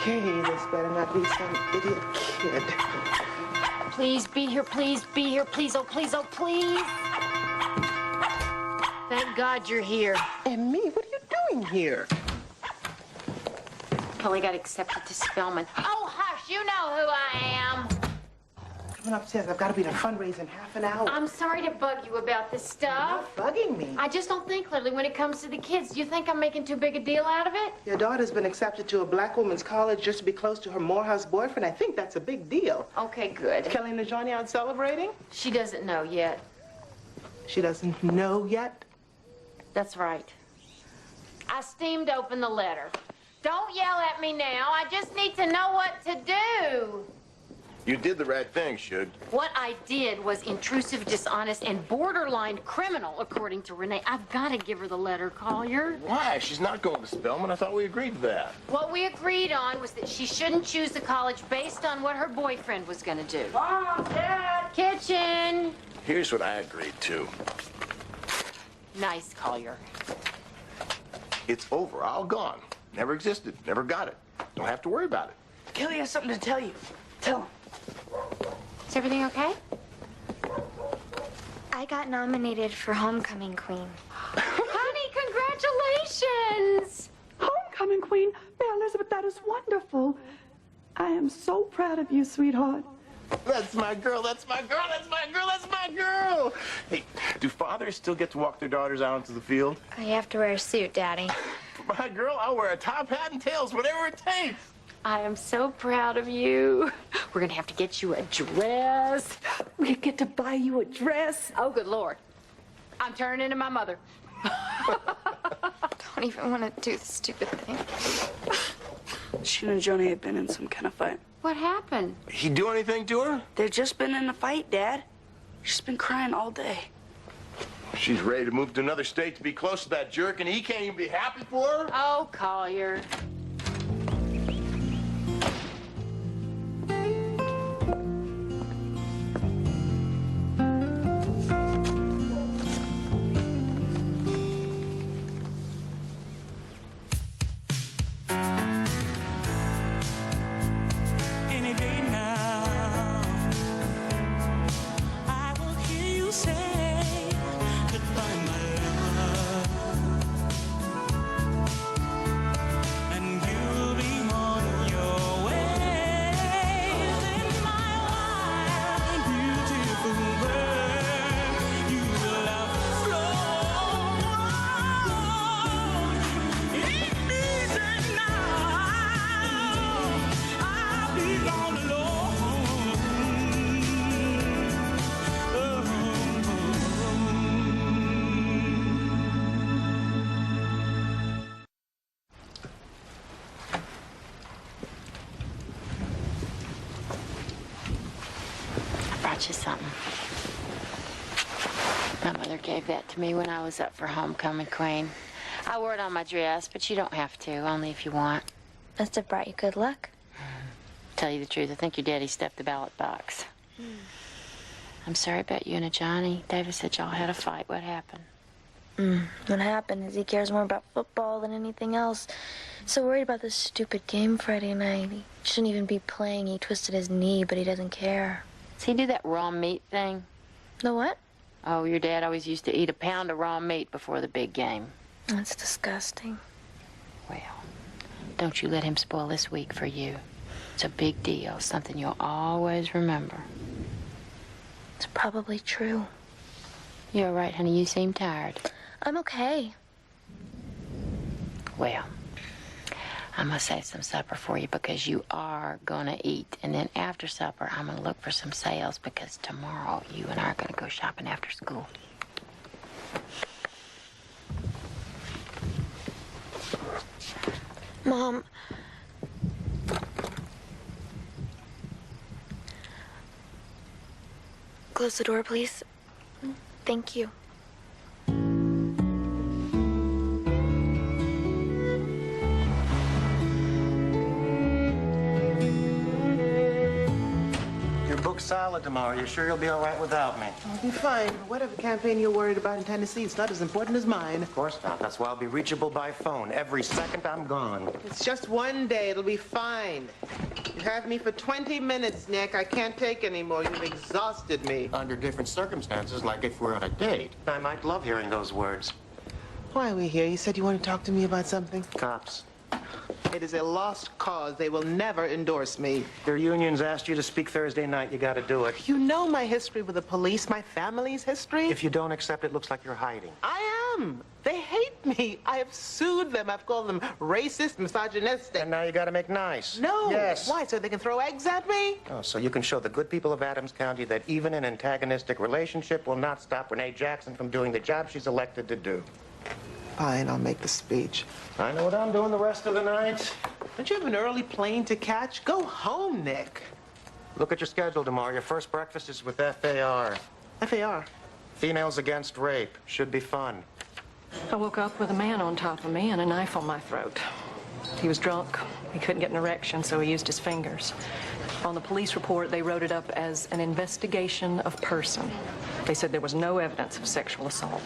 Okay, this better not be some idiot kid. Please be here, please be here, please, oh, please, oh, please. Thank God you're here. And me? What are you doing here? Kelly got accepted to Spelman. Oh, hush, you know who I am. Coming upstairs. I've got to be at a fundraiser in half an hour. I'm sorry to bug you about this stuff. You're not bugging me. I just don't think clearly when it comes to the kids. Do you think I'm making too big a deal out of it? Your daughter's been accepted to a black woman's college just to be close to her Morehouse boyfriend. I think that's a big deal. Okay, good. Kelly and Johnny out celebrating? She doesn't know yet. She doesn't know yet? That's right. I steamed open the letter. Don't yell at me now. I just need to know what to do. You did the right thing, Shug. What I did was intrusive, dishonest, and borderline criminal, according to Rene. I've got to give her the letter, Collier. Why? She's not going to Spelman. I thought we agreed to that. What we agreed on was that she shouldn't choose the college based on what her boyfriend was going to do. Mom, Dad! Kitchen! Here's what I agreed to. Nice, Collier. It's over. All gone. Never existed. Never got it. Don't have to worry about it. Kelly has something to tell you. Tell him. Is everything okay? I got nominated for Homecoming Queen. Honey, congratulations! Homecoming Queen? May Elizabeth, that is wonderful. I am so proud of you, sweetheart. That's my girl. That's my girl. That's my girl. That's my girl. Hey, do fathers still get to walk their daughters out into the field? You have to wear a suit, Daddy. For my girl, I'll wear a top hat and tails, whatever it takes. I am so proud of you. We're gonna have to get you a dress. We get to buy you a dress. Oh, good Lord. I'm turning into my mother. Don't even want to do the stupid thing. She and Johnny have been in some kind of fight. What happened? He do anything to her? They've just been in a fight, Dad. She's been crying all day. She's ready to move to another state to be close to that jerk, and he can't even be happy for her? Oh, Collier. You something. My mother gave that to me when I was up for Homecoming Queen. I wore it on my dress, but you don't have to, only if you want. Must have brought you good luck. Tell you the truth, I think your daddy stuffed the ballot box. I'm sorry about you and Johnny. David said y'all had a fight. What happened? What happened is he cares more about football than anything else. So worried about this stupid game Friday night. He shouldn't even be playing. He twisted his knee, but he doesn't care. Does he do that raw meat thing? The what? Oh, your dad always used to eat a pound of raw meat before the big game. That's disgusting. Well, don't you let him spoil this week for you. It's a big deal, something you'll always remember. It's probably true. You're all right, honey. You seem tired. I'm okay. Well, I'm gonna save some supper for you because you are gonna eat. And then after supper, I'm gonna look for some sales because tomorrow you and I are gonna go shopping after school. Mom. Close the door, please. Thank you. salad tomorrow. You sure you'll be all right without me? I'll be fine. Whatever campaign you're worried about in Tennessee, it's not as important as mine. Of course not. That's why I'll be reachable by phone. Every second I'm gone. It's just one day. It'll be fine. You have me for 20 minutes, Nick. I can't take any more. You've exhausted me. Under different circumstances, like if we're on a date, I might love hearing those words. Why are we here? You said you want to talk to me about something? Cops. It is a lost cause. They will never endorse me. Their unions asked you to speak Thursday night. You gotta do it. You know my history with the police, my family's history. If you don't accept it, looks like you're hiding. I am. They hate me. I have sued them. I've called them racist, misogynistic. And now you gotta make nice. No. Yes. Why? So they can throw eggs at me? Oh, so you can show the good people of Adams County that even an antagonistic relationship will not stop Rene Jackson from doing the job she's elected to do. Fine, I'll make the speech. I know what I'm doing the rest of the night. Don't you have an early plane to catch? Go home, Nick. Look at your schedule tomorrow. Your first breakfast is with FAR. FAR. Females Against Rape. Should be fun. I woke up with a man on top of me and a knife on my throat. He was drunk. He couldn't get an erection, so he used his fingers. On the police report, they wrote it up as an investigation of person. They said there was no evidence of sexual assault.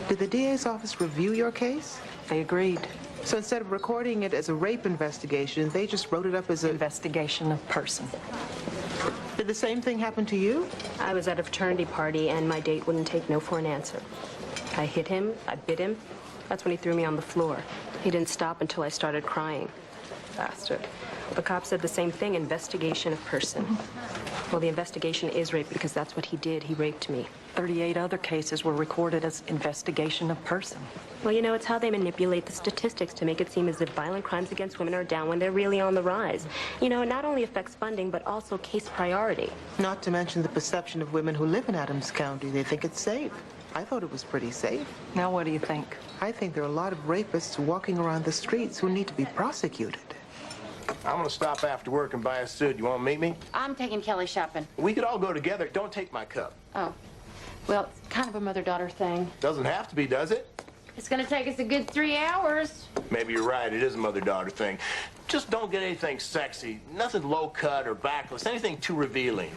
Did the DA's office review your case? They agreed. So instead of recording it as a rape investigation, they just wrote it up as a... Investigation of person. Did the same thing happen to you? I was at a fraternity party, and my date wouldn't take no for an answer. I hit him, I bit him. That's when he threw me on the floor. He didn't stop until I started crying. Bastard. The cop said the same thing, investigation of person. Well, the investigation is rape because that's what he did. He raped me. 38 other cases were recorded as investigation of person. Well, you know, it's how they manipulate the statistics to make it seem as if violent crimes against women are down when they're really on the rise. You know, it not only affects funding, but also case priority. Not to mention the perception of women who live in Adams County. They think it's safe. I thought it was pretty safe. Now, what do you think? I think there are a lot of rapists walking around the streets who need to be prosecuted. I'm gonna stop after work and buy a suit. You wanna meet me? I'm taking Kelly shopping. We could all go together. Don't take my cup. Oh. Well, it's kind of a mother-daughter thing. Doesn't have to be, does it? It's gonna take us a good 3 hours. Maybe you're right. It is a mother-daughter thing. Just don't get anything sexy. Nothing low-cut or backless. Anything too revealing.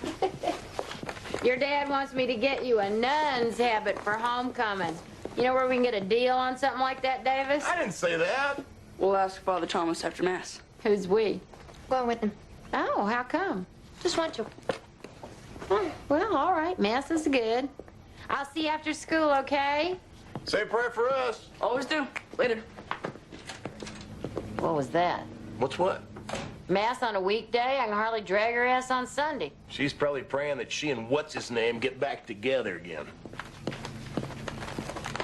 Your dad wants me to get you a nun's habit for homecoming. You know where we can get a deal on something like that, Davis? I didn't say that. We'll ask Father Thomas after Mass. Who's we? Going with him. Oh, how come? Just want to. Well, all right. Mass is good. I'll see you after school, okay? Say a prayer for us. Always do. Later. What was that? What's what? Mass on a weekday? I can hardly drag her ass on Sunday. She's probably praying that she and what's-his-name get back together again.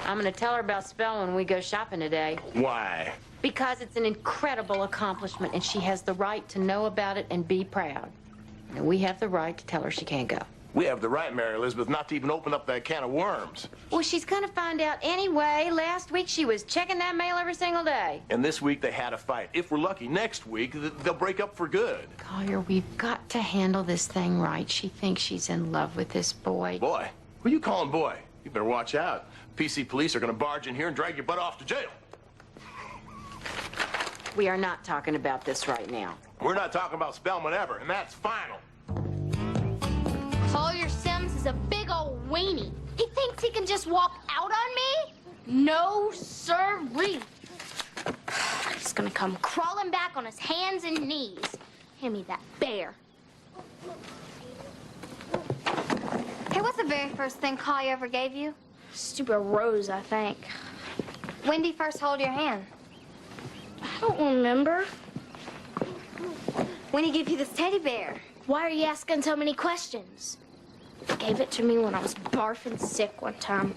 I'm gonna tell her about spell when we go shopping today. Why? Because it's an incredible accomplishment, and she has the right to know about it and be proud. And we have the right to tell her she can't go. We have the right, Mary Elizabeth, not to even open up that can of worms. Well, she's gonna find out anyway. Last week she was checking that mail every single day. And this week they had a fight. If we're lucky, next week they'll break up for good. Collier, we've got to handle this thing right. She thinks she's in love with this boy. Boy? Who you calling boy? You better watch out. PC police are gonna barge in here and drag your butt off to jail. We are not talking about this right now. We're not talking about Spellman ever, and that's final. Collier Sims is a big old weenie. He thinks he can just walk out on me? No, sirree. He's gonna come crawling back on his hands and knees. Hand me that bear. Hey, what's the very first thing Collier ever gave you? Stupid rose, I think. When did he first hold your hand? I don't remember. When he gave you this teddy bear? Why are you asking so many questions? He gave it to me when I was barfing sick one time.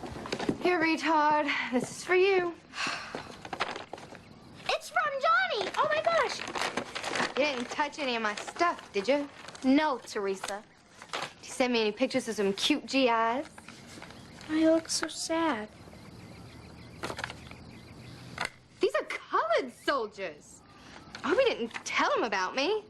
Here, retard. This is for you. It's from Johnny! Oh my gosh! You didn't touch any of my stuff, did you? No, Teresa. Did you send me any pictures of some cute GIs? I look so sad. These are colored soldiers. I hope you didn't tell him about me.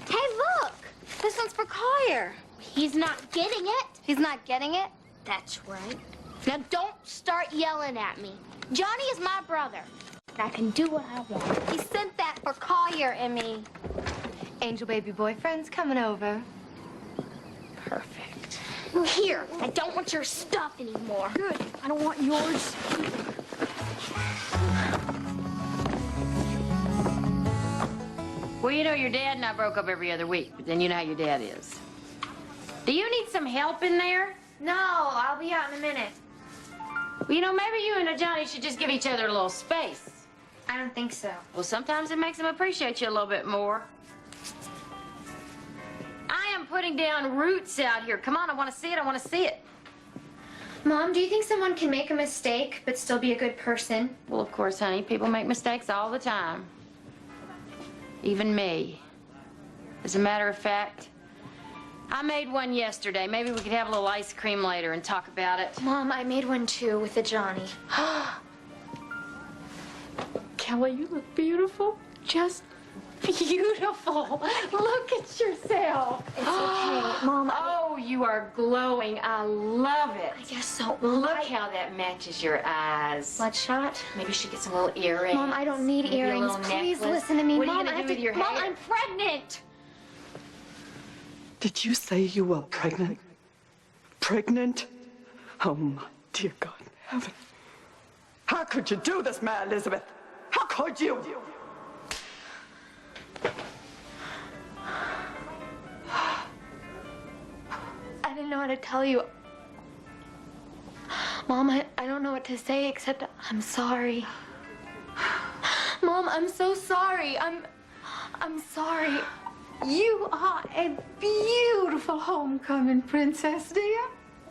Hey, look! This one's for Collier. He's not getting it. He's not getting it? That's right. Now don't start yelling at me. Johnny is my brother. I can do what I want. He sent that for Collier and me. Angel baby boyfriend's coming over. Perfect. Here, I don't want your stuff anymore. Good. I don't want yours. Well, you know, your dad and I broke up every other week, but then you know how your dad is. Do you need some help in there? No, I'll be out in a minute. Well, you know, maybe you and Johnny should just give each other a little space. I don't think so. Well, sometimes it makes him appreciate you a little bit more. I am putting down roots out here. Come on, I want to see it. I want to see it. Mom, do you think someone can make a mistake but still be a good person? Well, of course, honey. People make mistakes all the time. Even me. As a matter of fact, I made one yesterday. Maybe we could have a little ice cream later and talk about it. Mom, I made one too with a Johnny. Kelly, you look beautiful. Just beautiful. Look at yourself. It's okay. Mom, Oh, you are glowing. I love it. I guess so. Look how that matches your eyes. Bloodshot? Maybe you should get some little earrings. Mom, I don't need Maybe a earrings. little Please necklace. listen to me. What Mom, are you I gonna have do with to... your Mom, hair? I'm pregnant. Did you say you were pregnant? Pregnant? Oh, my dear God in heaven. How could you do this, Mary Elizabeth? How could you? I didn't know how to tell you. Mom, I don't know what to say except I'm sorry. Mom, I'm so sorry. I'm sorry. You are a beautiful homecoming princess, dear.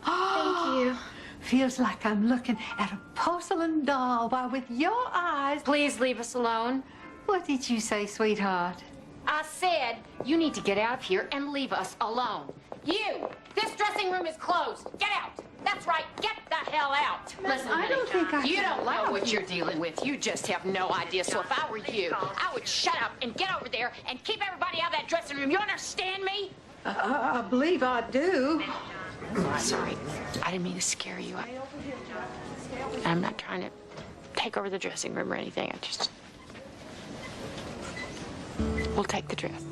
Thank you. Feels like I'm looking at a porcelain doll while with your eyes. Please leave us alone. What did you say, sweetheart? I said you need to get out of here and leave us alone. You! This dressing room is closed. Get out! That's right. Get the hell out. Listen, I don't think I you can don't allow know what you. you're dealing with. You just have no idea. So if I were you, I would shut up and get over there and keep everybody out of that dressing room. You understand me? I believe I do. Sorry. I didn't mean to scare you. I'm not trying to take over the dressing room or anything. I just... We'll take the dress.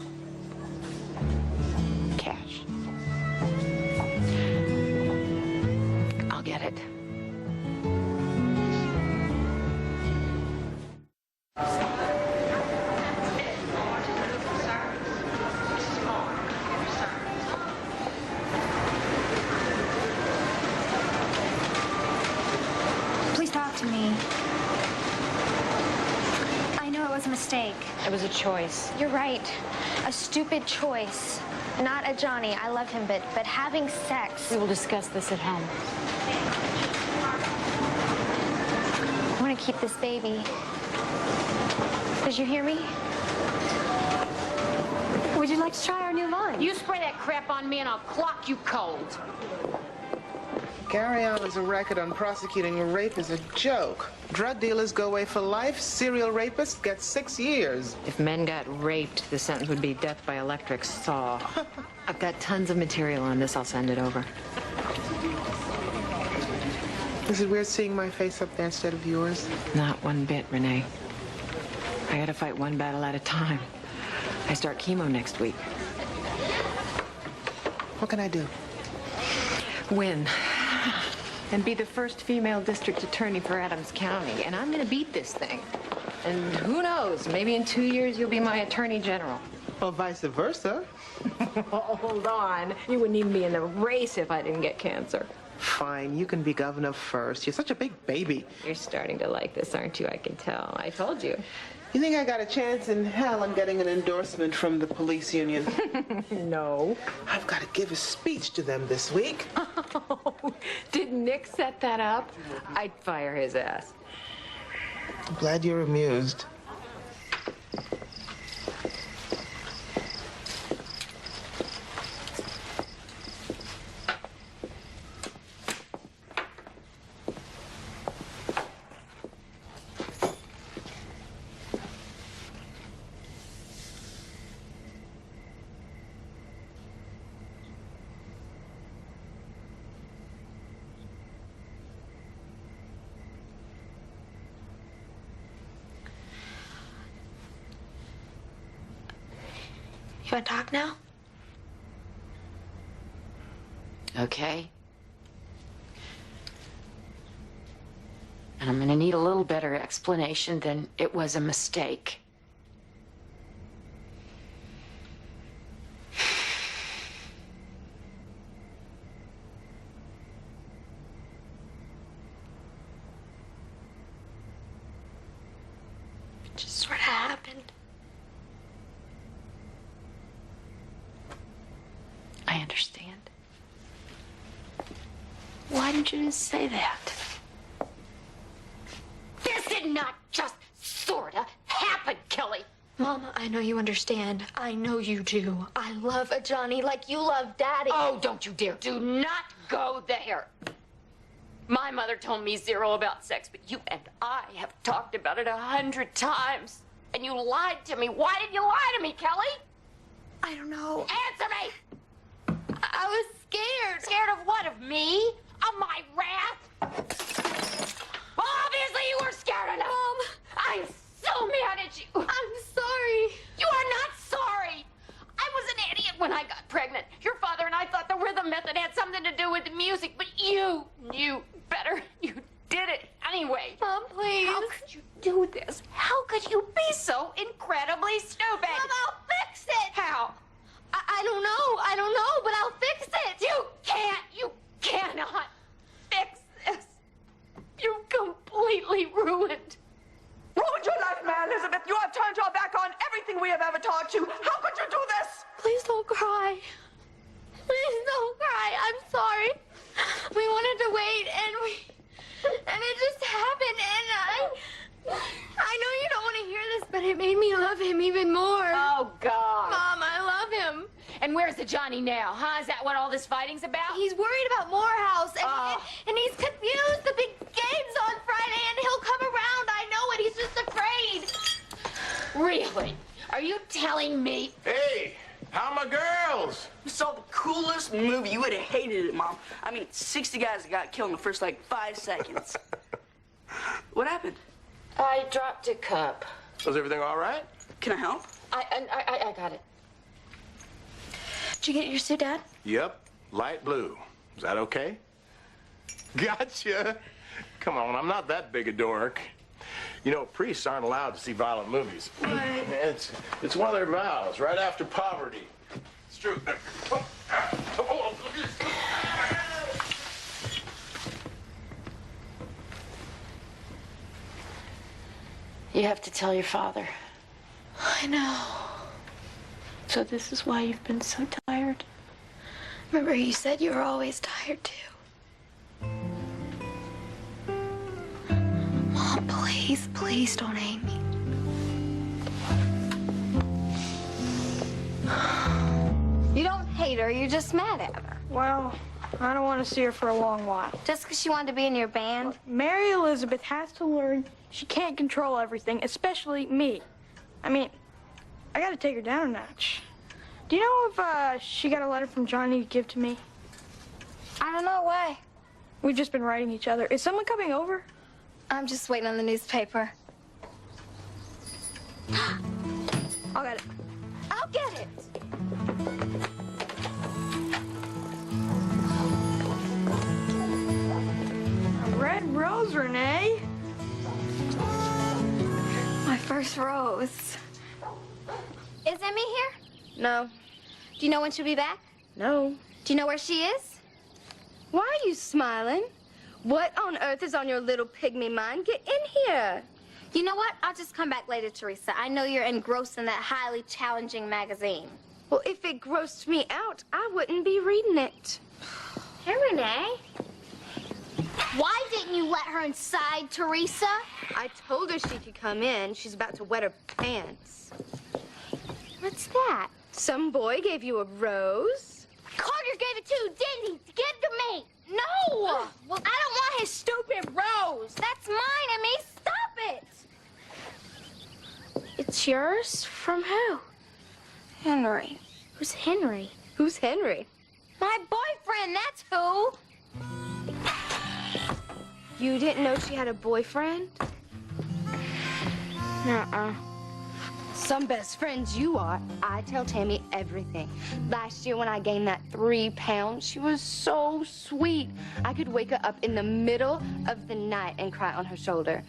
Cash. I'll get it. Please talk to me. I know it was a mistake. It was a choice. You're right. A stupid choice. Not a Johnny. I love him, but having sex. We will discuss this at home. I want to keep this baby. Did you hear me? Would you like to try our new line? You spray that crap on me and I'll clock you cold. Gary Allen's a record on prosecuting a rape is a joke. Drug dealers go away for life. Serial rapists get 6 years. If men got raped, the sentence would be death by electric saw. I've got tons of material on this. I'll send it over. Is it weird seeing my face up there instead of yours? Not one bit, Rene. I gotta fight one battle at a time. I start chemo next week. What can I do? Win. And be the first female district attorney for Adams County. And I'm gonna beat this thing. And who knows, maybe in 2 years you'll be my attorney general. Or vice versa. Hold on. You wouldn't even be in the race if I didn't get cancer. Fine, you can be governor first. You're such a big baby. You're starting to like this, aren't you? I can tell. I told you. You think I got a chance in hell on getting an endorsement from the police union? No. I've got to give a speech to them this week. Oh, did Nick set that up? I'd fire his ass. I'm glad you're amused. You want to talk now? Okay. And I'm gonna need a little better explanation than it was a mistake. It just sort of happened. I understand. Why didn't you just say that? This did not just sorta happen, Kelly. Mama, I know you understand. I know you do. I love a Johnny like you love Daddy. Oh, don't you dare. Do not go there. My mother told me zero about sex, but you and I have talked about it 100 times. And you lied to me. Why did you lie to me, Kelly? I don't know. Answer me! I was scared. Scared of what? Of me? Of my wrath? Well, obviously you were scared enough. Mom. I'm so mad at you. I'm sorry. You are not sorry. I was an idiot when I got pregnant. Your father and I thought the rhythm method had something to do with the music, but you knew better. You did it anyway. Mom, please. How could you do this? How could you be so incredibly stupid? Mom, I'll fix it. How? I don't know, but I'll fix it. You cannot fix this. You completely ruined. Ruined your life, Mary Elizabeth. You have turned your back on everything we have ever taught you. How could you do this? Please don't cry. Please don't cry. I'm sorry. We wanted to wait, and it just happened, and I know you don't want to hear this, but it made me love him even more. Oh, God. Mom, I love him. And where's the Johnny now, huh? Is that what all this fighting's about? He's worried about Morehouse, and he's confused. The big game's on Friday, and he'll come around. I know it. He's just afraid. Really? Are you telling me? Hey, how my girls? We saw the coolest movie. You would have hated it, Mom. I mean, 60 guys got killed in the first, 5 seconds. What happened? I dropped a cup. Was everything all right? Can I help? I got it. Did you get your suit, Dad? Yep, light blue. Is that okay? Gotcha. Come on, I'm not that big a dork. You know, priests aren't allowed to see violent movies. It's one of their vows, right after poverty. It's true. You have to tell your father. I know. So this is why you've been so tired? Remember, you said you were always tired, too. Mom, please don't hate me. You don't hate her, you're just mad at her. Well, I don't want to see her for a long while. Just because she wanted to be in your band? Mary Elizabeth has to learn she can't control everything, especially me. I mean, I gotta take her down a notch. Do you know if she got a letter from Johnny to give to me? I don't know why. We've just been writing each other. Is someone coming over? I'm just waiting on the newspaper. I'll get it. I'll get it. A red rose, Rene. My first rose. Is Emmy here? No. Do you know when she'll be back? No. Do you know where she is? Why are you smiling? What on earth is on your little pygmy mind? Get in here. You know what? I'll just come back later, Teresa. I know you're engrossed in that highly challenging magazine. Well, if it grossed me out, I wouldn't be reading it. Hey, Renee. Why didn't you let her inside, Teresa? I told her she could come in. She's about to wet her pants. What's that? Some boy gave you a rose? Carter gave it to you, didn't he? To give to me. No! Well, I don't want his stupid rose. That's mine, Emmy. Stop it. It's yours? From who? Henry. Who's Henry? Who's Henry? My boyfriend, that's who. You didn't know she had a boyfriend? Uh-uh. Some best friends you are. I tell Tammy everything. Last year when I gained that 3 pounds, she was so sweet. I could wake her up in the middle of the night and cry on her shoulder.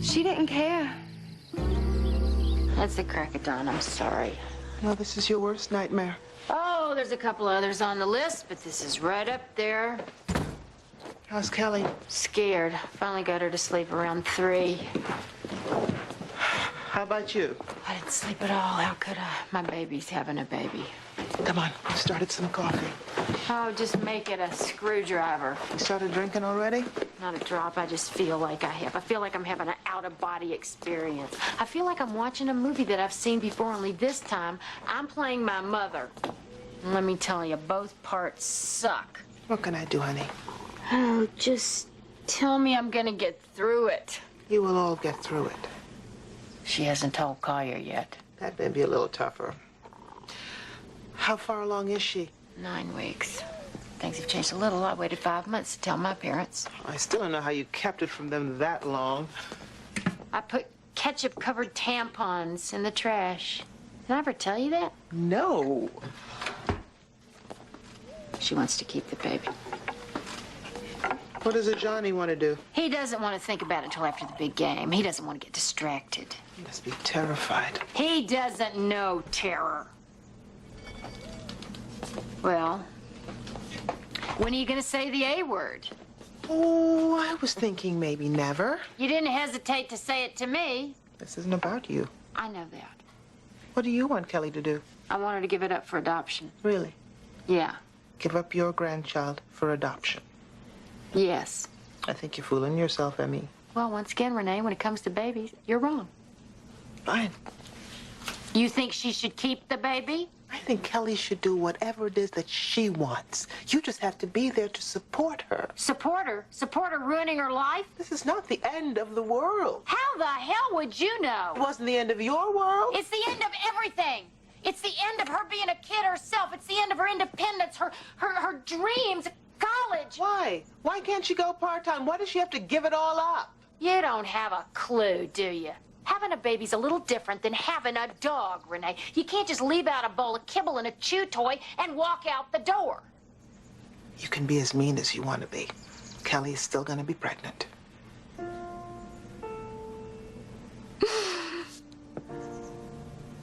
She didn't care. That's the crack of dawn. I'm sorry. Well, this is your worst nightmare. Oh, there's a couple others on the list, but this is right up there. How's Kelly? Scared. Finally got her to sleep around 3. How about you? I didn't sleep at all. How could I? My baby's having a baby. Come on, I started some coffee. Oh, just make it a screwdriver. You started drinking already? Not a drop. I just feel like I have. I feel like I'm having an out-of-body experience. I feel like I'm watching a movie that I've seen before, only this time I'm playing my mother. And let me tell you, both parts suck. What can I do, honey? Oh, just tell me I'm gonna get through it. You will all get through it. She hasn't told Collier yet. That may be a little tougher. How far along is she? 9 weeks. Things have changed a little. I waited 5 months to tell my parents. I still don't know how you kept it from them that long. I put ketchup-covered tampons in the trash. Did I ever tell you that? No. She wants to keep the baby. What does a Johnny want to do? He doesn't want to think about it until after the big game. He doesn't want to get distracted. He must be terrified. He doesn't know terror. Well, when are you going to say the A word? Oh, I was thinking maybe never. You didn't hesitate to say it to me. This isn't about you. I know that. What do you want Kelly to do? I want her to give it up for adoption. Really? Yeah. Give up your grandchild for adoption? Yes. I think you're fooling yourself, Emmy. Well, once again, Rene, when it comes to babies, you're wrong. Fine. You think she should keep the baby? I think Kelly should do whatever it is that she wants. You just have to be there to support her. Support her? Support her ruining her life? This is not the end of the world. How the hell would you know? It wasn't the end of your world. It's the end of everything. It's the end of her being a kid herself. It's the end of her independence, her dreams, college. Why? Why can't she go part-time? Why does she have to give it all up? You don't have a clue, do you? Having a baby's a little different than having a dog, Rene. You can't just leave out a bowl of kibble and a chew toy and walk out the door. You can be as mean as you want to be. Kelly's still going to be pregnant.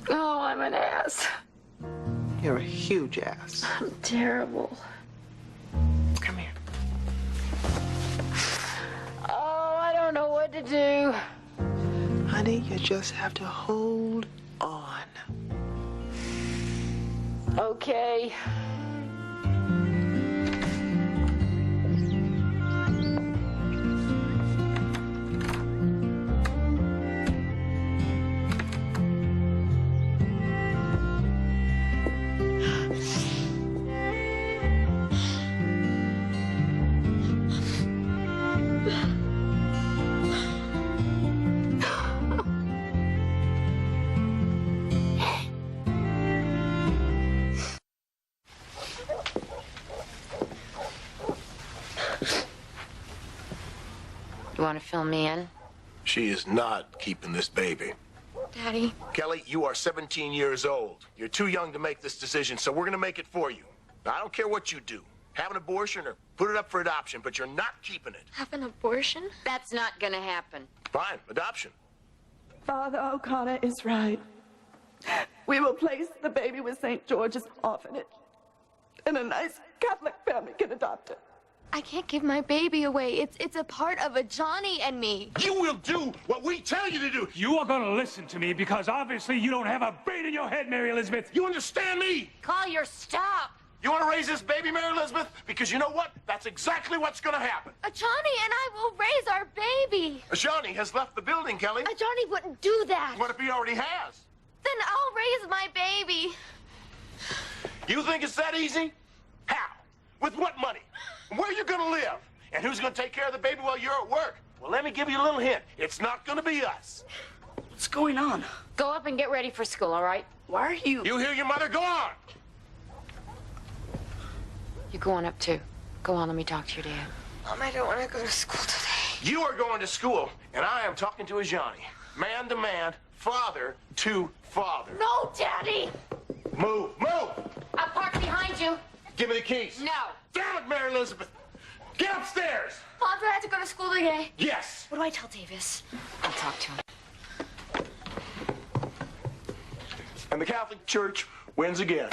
Oh, I'm an ass. You're a huge ass. I'm terrible. Come here. Oh, I don't know what to do. Honey, you just have to hold on. Okay. You want to fill me in? She is not keeping this baby. Daddy. Kelly, you are 17 years old. You're too young to make this decision, so we're going to make it for you. Now, I don't care what you do. Have an abortion or put it up for adoption, but you're not keeping it. Have an abortion? That's not going to happen. Fine, adoption. Father O'Connor is right. We will place the baby with St. George's Orphanage, and a nice Catholic family can adopt it. I can't give my baby away. It's a part of a Johnny and me. You will do what we tell you to do. You are going to listen to me because obviously you don't have a brain in your head, Mary Elizabeth. You understand me? Collier, stop. You want to raise this baby, Mary Elizabeth? Because you know what? That's exactly what's going to happen. A Johnny and I will raise our baby. Johnny has left the building, Kelly. A Johnny wouldn't do that. What if he already has? Then I'll raise my baby. You think it's that easy? How? With what money? Where are you going to live? And who's going to take care of the baby while you're at work? Well, let me give you a little hint. It's not going to be us. What's going on? Go up and get ready for school, all right? Why are you... You hear your mother? Go on. You're going up too. Go on, let me talk to your dad. Mom, I don't want to go to school today. You are going to school, and I am talking to a Johnny. Man to man, father to father. No, Daddy! Move, move! I'll park behind you. Give me the keys. No. Damn it, Mary Elizabeth! Get upstairs! Mom, do I have to go to school today? Yes. What do I tell Davis? I'll talk to him. And the Catholic Church wins again.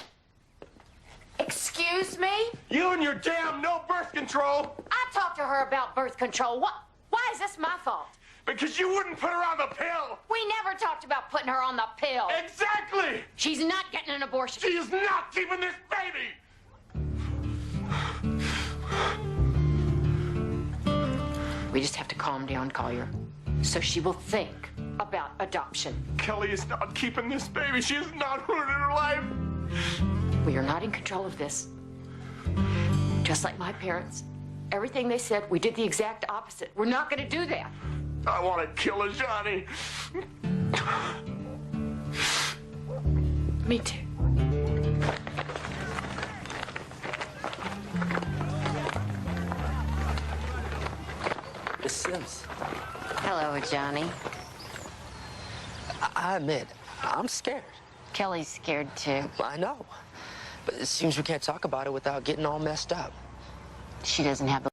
Excuse me? You and your damn no birth control! I talked to her about birth control. Why is this my fault? Because you wouldn't put her on the pill! We never talked about putting her on the pill. Exactly! She's not getting an abortion. She is not keeping this baby! We just have to calm down, Collier, so she will think about adoption. Kelly is not keeping this baby. She is not ruining her life. We are not in control of this. Just like my parents. Everything they said, we did the exact opposite. We're not going to do that. I want to kill a Johnny. Me too. Miss Sims. Hello, Johnny. I admit, I'm scared. Kelly's scared too. I know. But it seems we can't talk about it without getting all messed up. She doesn't have a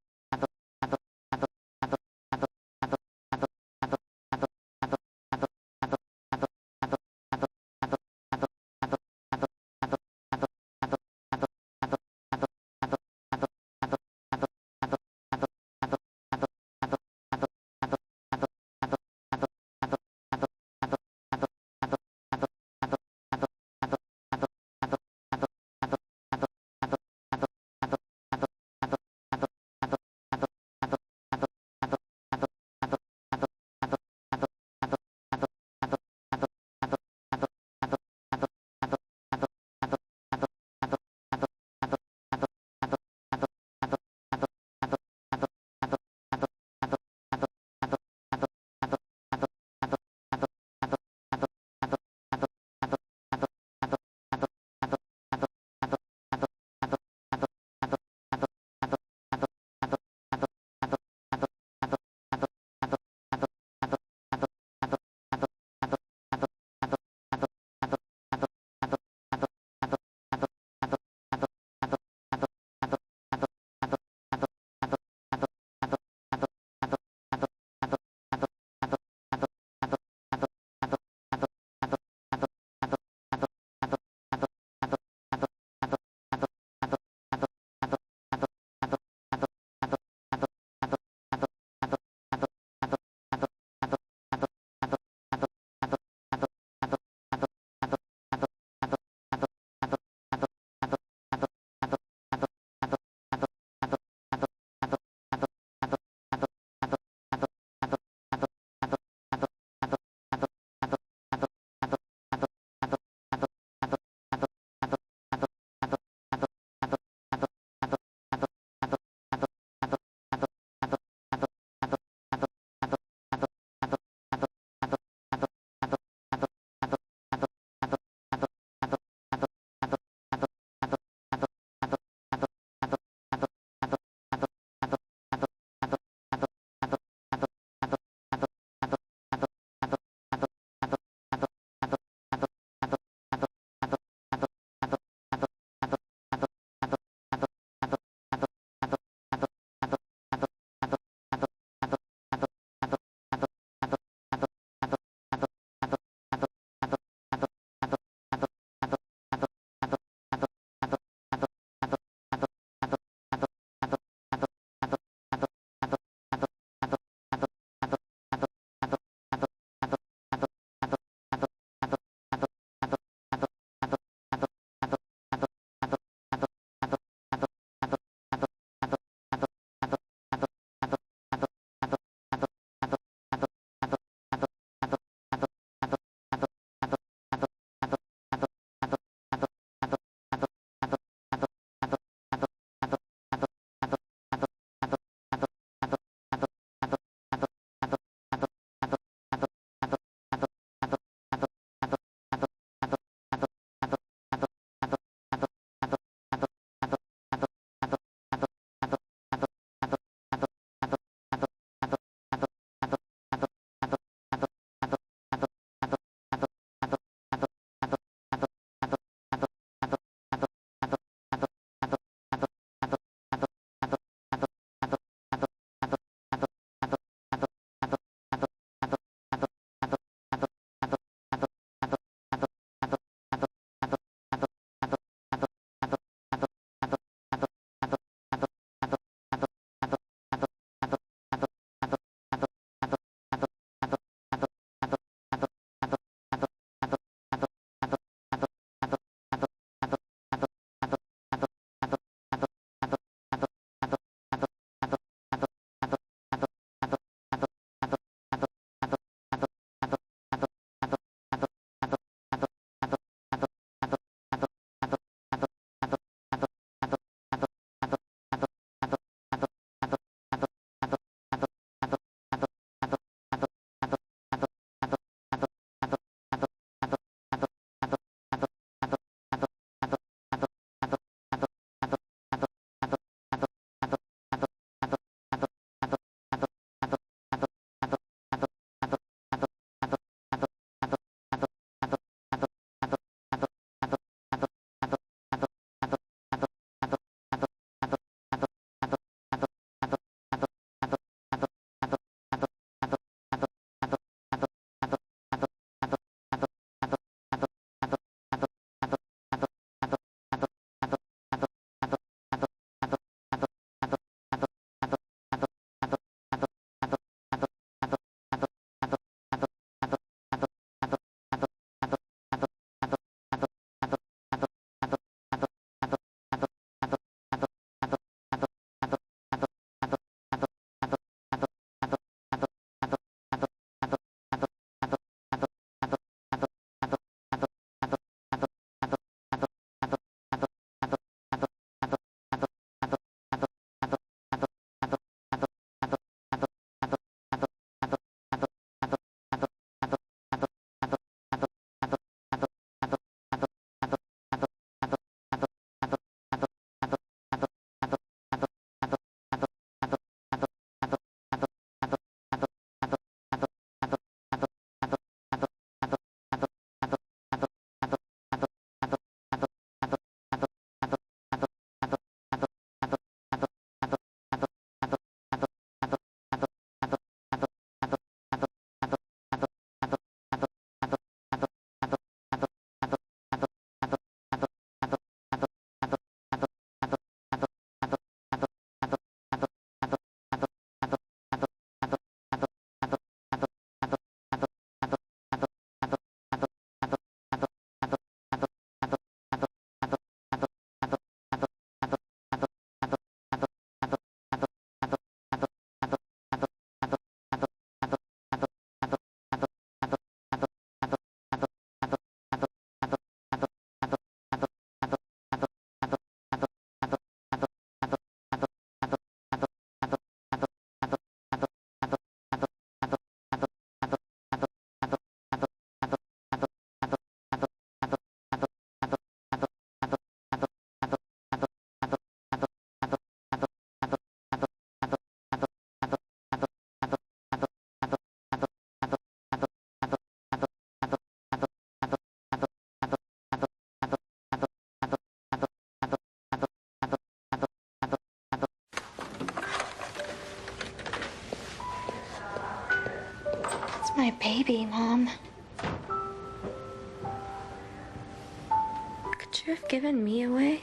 you have given me away?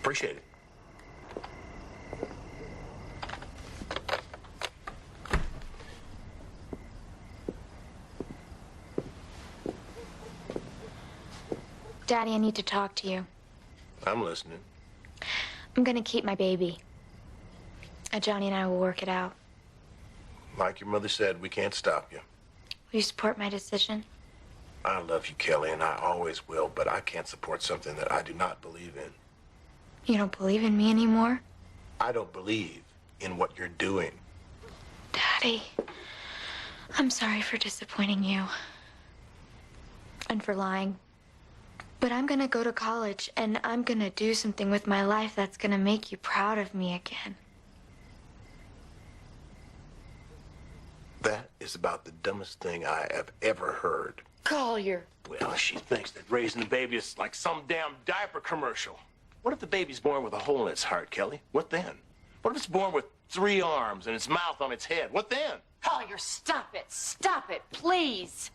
Appreciate it. Daddy, I need to talk to you. I'm listening. I'm gonna keep my baby. Johnny and I will work it out. Like your mother said, we can't stop you. Will you support my decision? I love you, Kelly, and I always will, but I can't support something that I do not believe in. You don't believe in me anymore? I don't believe in what you're doing. Daddy, I'm sorry for disappointing you. And for lying. But I'm gonna go to college, and I'm gonna do something with my life that's gonna make you proud of me again. That is about the dumbest thing I have ever heard. Collier. Well, she thinks that raising a baby is like some damn diaper commercial. What if the baby's born with a hole in its heart, Kelly? What then? What if it's born with 3 arms and its mouth on its head? What then? Collier, stop it. Stop it, please.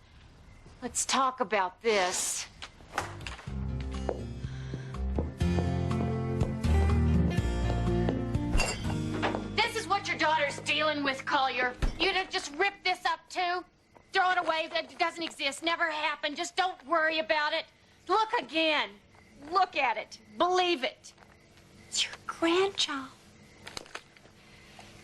Let's talk about this. This is what your daughter's dealing with, Collier. You'd have just ripped this up, too? Throw it away. That doesn't exist. Never happened. Just don't worry about it. Look again. Look at it. Believe it. It's your grandchild.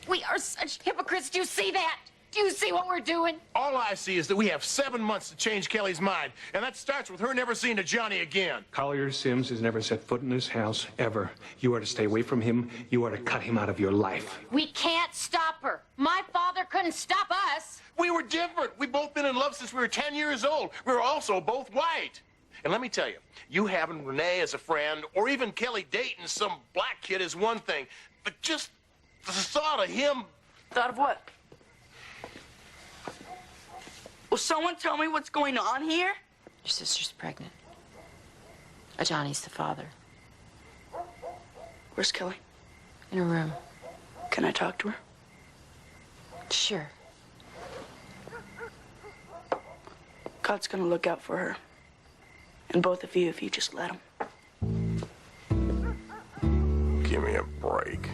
We are such hypocrites. Do you see that? Do you see what we're doing? All I see is that we have 7 months to change Kelly's mind, and that starts with her never seeing a Johnny again. Collier Sims has never set foot in this house, ever. You are to stay away from him. You are to cut him out of your life. We can't stop her. My father couldn't stop us. We were different. We've both been in love since we were 10 years old. We were also both white. And let me tell you, you having Rene as a friend, or even Kelly dating some black kid is one thing, but just the thought of him... Thought of what? Will someone tell me what's going on here? Your sister's pregnant. Johnny's the father. Where's Kelly? In her room. Can I talk to her? Sure. God's gonna look out for her. And both of you, if you just let him. Give me a break.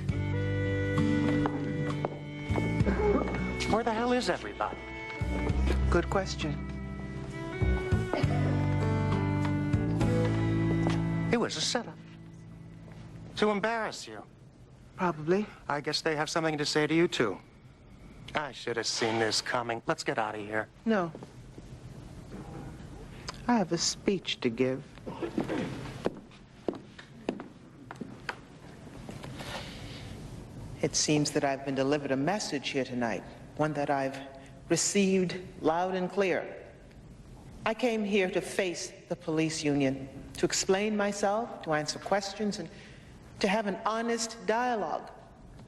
Where the hell is everybody? Good question. It was a setup. To embarrass you. Probably. I guess they have something to say to you, too. I should have seen this coming. Let's get out of here. No. I have a speech to give. It seems that I've been delivered a message here tonight, one that I've received loud and clear. I came here to face the police union, to explain myself, to answer questions, and to have an honest dialogue.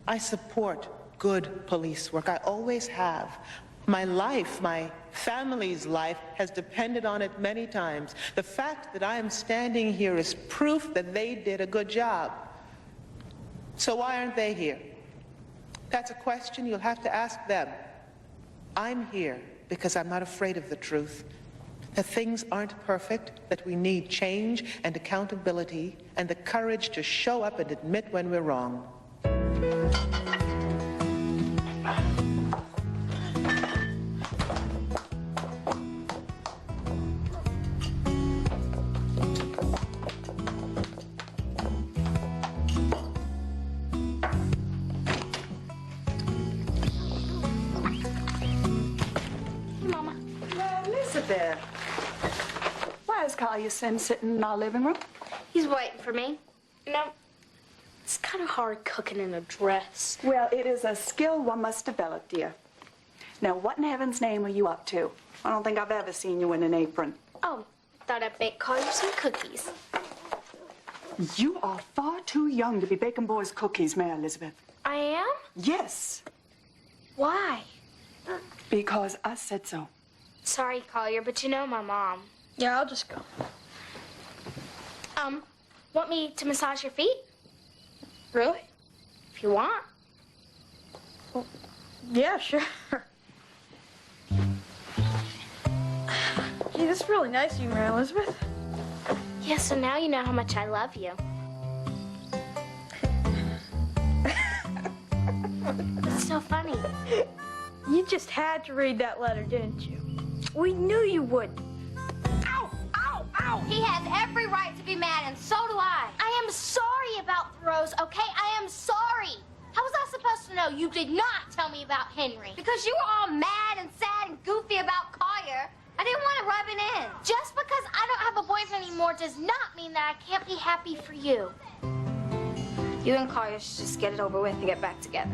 I support good police work. I always have. My life, my family's life, has depended on it many times. The fact that I am standing here is proof that they did a good job. So why aren't they here? That's a question you'll have to ask them. I'm here because I'm not afraid of the truth. That things aren't perfect, that we need change and accountability and the courage to show up and admit when we're wrong. Elizabeth, why is Collier Sims sitting in our living room? He's waiting for me. You know, it's kind of hard cooking in a dress. Well, it is a skill one must develop, dear. Now, what in heaven's name are you up to? I don't think I've ever seen you in an apron. Oh, thought I'd bake Collier some cookies. You are far too young to be baking boys' cookies, Mary Elizabeth. I am? Yes. Why? Because I said so. Sorry, Collier, but you know my mom. Yeah, I'll just go. Want me to massage your feet? Really? If you want. Well, yeah, sure. Gee, this is really nice of you, Mary Elizabeth. Yeah, so now you know how much I love you. It's so funny. You just had to read that letter, didn't you? We knew you would. Ow! Ow! Ow! He has every right to be mad, and so do I. I am sorry about Rose, okay? I am sorry. How was I supposed to know you did not tell me about Henry? Because you were all mad and sad and goofy about Collier. I didn't want to rub it in. Just because I don't have a boyfriend anymore does not mean that I can't be happy for you. You and Collier should just get it over with and get back together.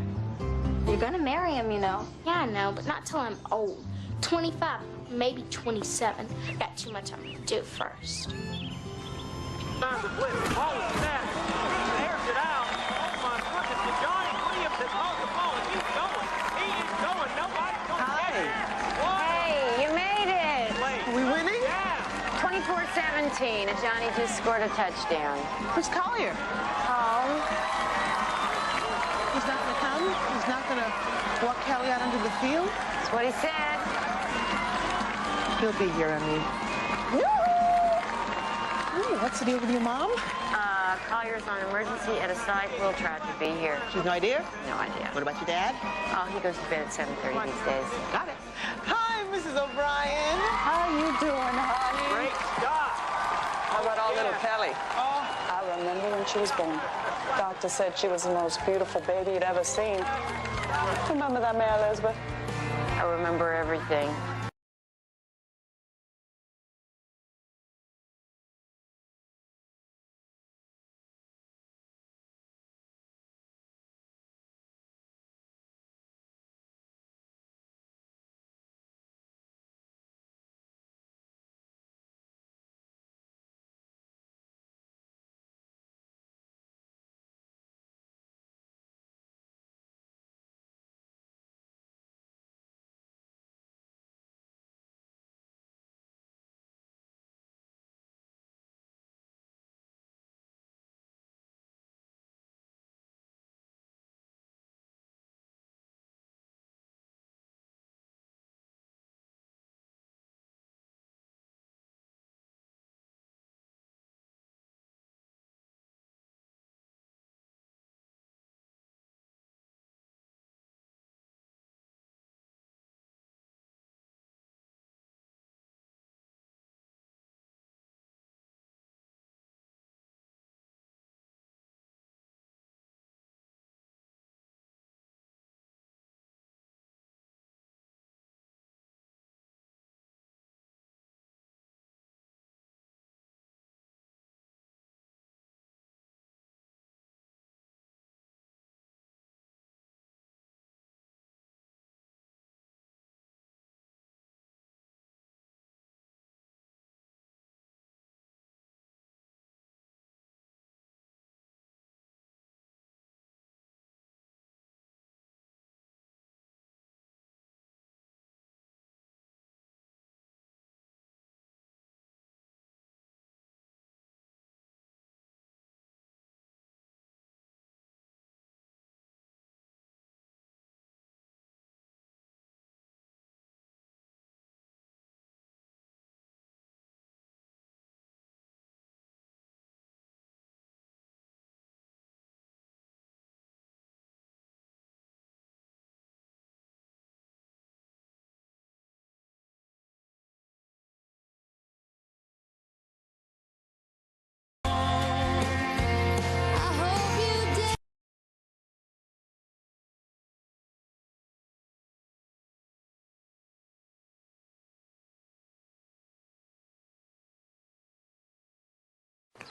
You're gonna marry him, you know. Yeah, I know, but not till I'm old. 25, maybe 27. Got too much I'm gonna do first. Time to flip. Oh, snap. Airs it out. Oh, my goodness. To Johnny Williams has hold the ball. He's going. He is going. Nobody's going to get it. Hey, you made it. Are we winning? Yeah. 24-17, and Johnny just scored a touchdown. Where's Collier? Home. He's not going to come? He's not going to walk Kelly out onto the field? That's what he said. He'll be here, I mean. Ooh, what's the deal with your mom? Collier's on emergency at a site. We'll try to be here. She's no idea? No idea. What about your dad? Oh, he goes to bed at 7:30 these days. Got it. Hi, Mrs. O'Brien. How you doing, honey? Great stuff. How about our little Kelly? Oh. I remember when she was born. Doctor said she was the most beautiful baby he'd ever seen. Remember that, Mary Elizabeth? I remember everything.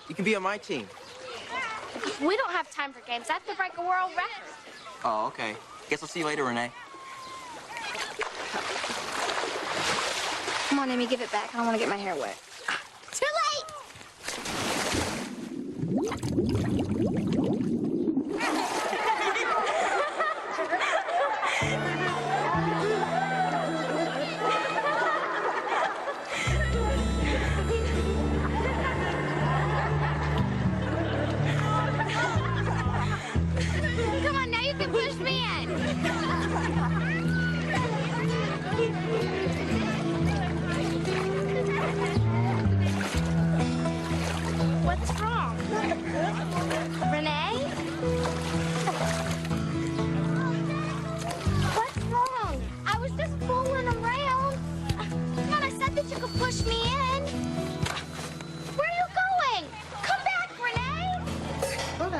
You can be on my team. We don't have time for games. I have to break a world record. Oh, okay. Guess I'll see you later, Rene. Come on, Amy, give it back. I don't want to get my hair wet. Too late!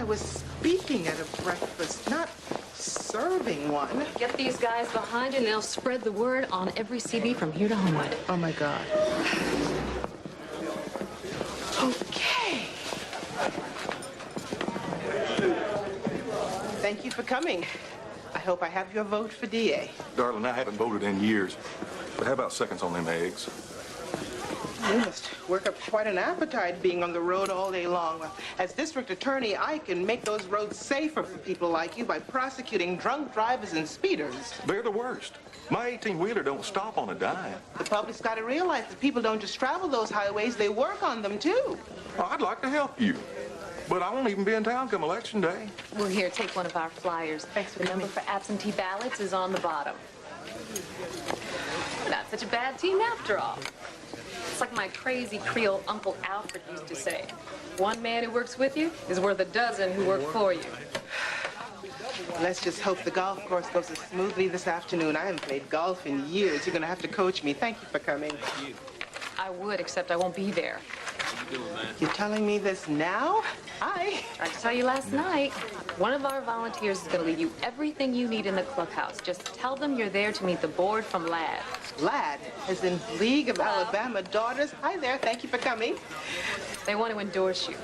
was speaking at a breakfast, not serving one. Get these guys behind you and they'll spread the word on every CB from here to Homewood. Oh, my God. Okay. Thank you for coming. I hope I have your vote for DA. Darling, I haven't voted in years. But how about seconds on them eggs? You must work up quite an appetite being on the road all day long. Well, as district attorney, I can make those roads safer for people like you by prosecuting drunk drivers and speeders. They're the worst. My 18-wheeler don't stop on a dime. The public's got to realize that people don't just travel those highways, they work on them, too. Well, I'd like to help you. But I won't even be in town come election day. Well, here, take one of our flyers. Thanks for the number coming. for absentee ballots is on the bottom. Not such a bad team after all. It's like my crazy Creole Uncle Alfred used to say. One man who works with you is worth a dozen who work for you. Let's just hope the golf course goes as smoothly this afternoon. I haven't played golf in years. You're going to have to coach me. Thank you for coming. I would, except I won't be there. You're telling me this now? Hi. I tried to tell you last night. One of our volunteers is going to leave you everything you need in the clubhouse. Just tell them you're there to meet the board from LAD. LAD, as in League of Alabama Daughters. Hi there. Thank you for coming. They want to endorse you.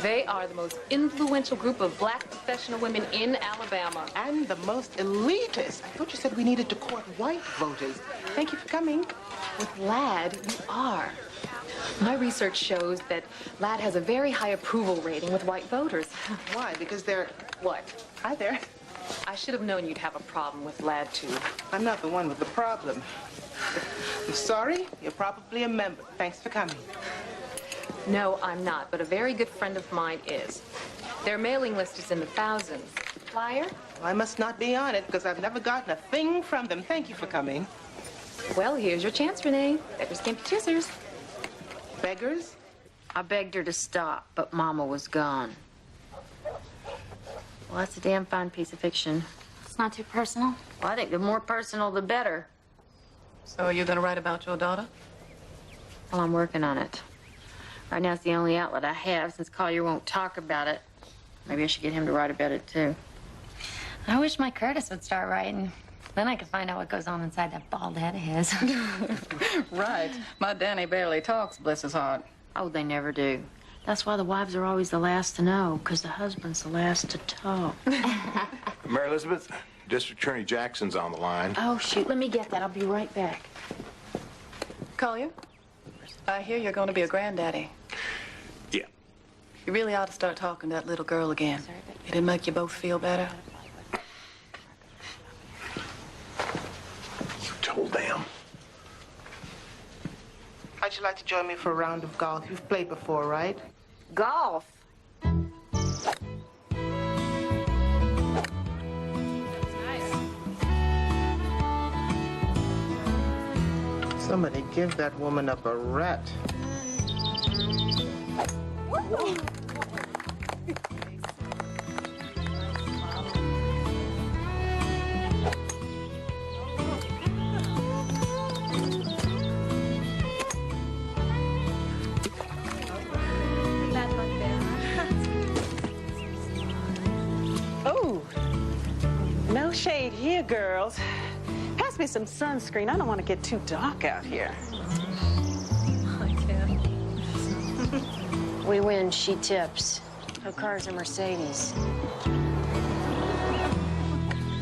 They are the most influential group of black professional women in Alabama. And the most elitist. I thought you said we needed to court white voters. Thank you for coming. With LAD, you are. My research shows that LAD has a very high approval rating with white voters. Why? Because they're... What? Hi there. I should have known you'd have a problem with LAD, too. I'm not the one with the problem. I'm sorry. You're probably a member. Thanks for coming. No, I'm not, but a very good friend of mine is. Their mailing list is in the thousands. Flyer? Well, I must not be on it because I've never gotten a thing from them. Thank you for coming. Well, here's your chance, Rene. Beggars can't be choosers. Beggars? I begged her to stop, but Mama was gone. Well, that's a damn fine piece of fiction. It's not too personal. Well, I think the more personal, the better. So are you going to write about your daughter? Well, I'm working on it. Right now, it's the only outlet I have since Collier won't talk about it. Maybe I should get him to write about it, too. I wish my Curtis would start writing. Then I could find out what goes on inside that bald head of his. Right. My Danny barely talks, bless his heart. Oh, they never do. That's why the wives are always the last to know, because the husband's the last to talk. Mary Elizabeth, District Attorney Jackson's on the line. Oh, shoot. Let me get that. I'll be right back. Collier, I hear you're going to be a granddaddy. Yeah. You really ought to start talking to that little girl again. It'd make you both feel better. You told them. How'd you like to join me for a round of golf? You've played before, right? Golf? Somebody give that woman a barrette. Oh, no shade here, girls. Pass me some sunscreen. I don't want to get too dark out here. We win. She tips. Her car's a Mercedes.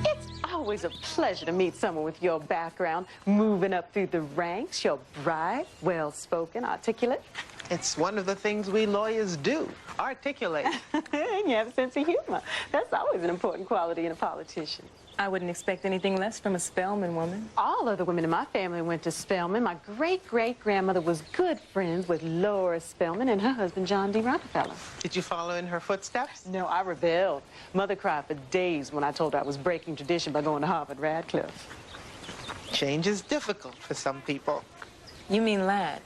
It's always a pleasure to meet someone with your background, moving up through the ranks. You're bright, well-spoken, articulate. It's one of the things we lawyers do, articulate. And you have a sense of humor. That's always an important quality in a politician. I wouldn't expect anything less from a Spelman woman. All of the women in my family went to Spelman. My great-great-grandmother was good friends with Laura Spelman and her husband, John D. Rockefeller. Did you follow in her footsteps? No, I rebelled. Mother cried for days when I told her I was breaking tradition by going to Harvard Radcliffe. Change is difficult for some people. You mean LAD?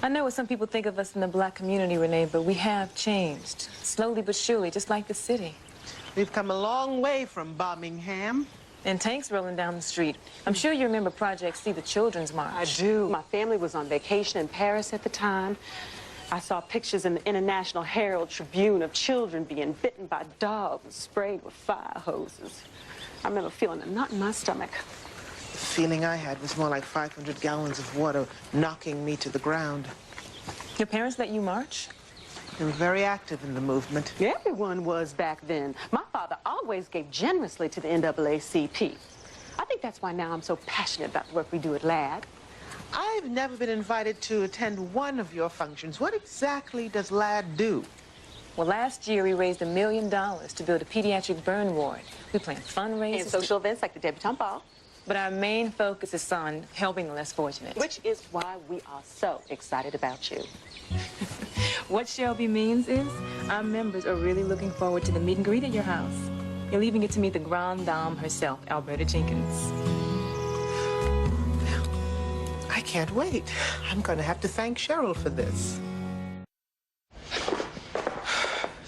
I know what some people think of us in the black community, Rene, but we have changed. Slowly but surely, just like the city. We've come a long way from Birmingham. And tanks rolling down the street. I'm sure you remember Project C, the Children's March. I do. My family was on vacation in Paris at the time. I saw pictures in the International Herald Tribune of children being bitten by dogs and sprayed with fire hoses. I remember feeling a knot in my stomach. The feeling I had was more like 500 gallons of water knocking me to the ground. Your parents let you march? They were very active in the movement. Everyone was back then. My father always gave generously to the NAACP. I think that's why now I'm so passionate about the work we do at LAD. I've never been invited to attend one of your functions. What exactly does LAD do? Well, last year we raised $1 million to build a pediatric burn ward. We plan fundraisers And social events like the debutante ball. But our main focus is on helping the less fortunate. Which is why we are so excited about you. What Shelby means is our members are really looking forward to the meet and greet at your house. You'll even get to meet the grande dame herself, Alberta Jenkins. I can't wait. I'm going to have to thank Cheryl for this.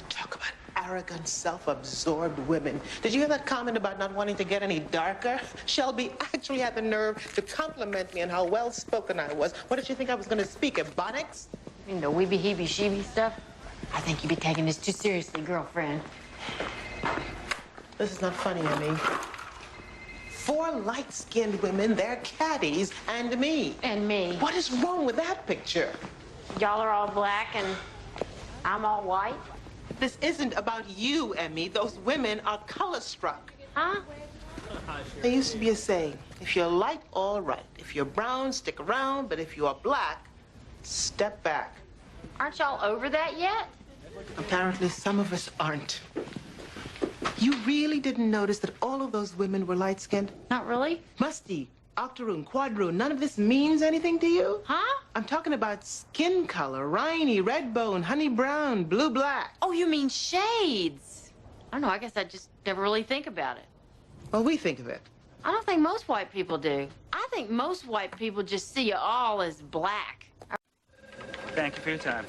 Talk about arrogant, self-absorbed women. Did you hear that comment about not wanting to get any darker? Shelby actually had the nerve to compliment me on how well-spoken I was. What did you think I was going to speak, Ebonics? You know, weeby heebie sheeby stuff. I think you be taking this too seriously, girlfriend. This is not funny, Emmy. 4 light-skinned women, their caddies, and me. And me. What is wrong with that picture? Y'all are all black and I'm all white. This isn't about you, Emmy. Those women are color-struck. Huh? There used to be a saying, if you're light, all right. If you're brown, stick around. But if you are black, step back. Aren't y'all over that yet? Apparently, some of us aren't. You really didn't notice that all of those women were light-skinned? Not really. Musty, octoroon, quadroon, none of this means anything to you? Huh? I'm talking about skin color, Rene, red bone, honey brown, blue black. Oh, you mean shades. I don't know, I guess I just never really think about it. Well, we think of it. I don't think most white people do. I think most white people just see you all as black. Thank you for your time.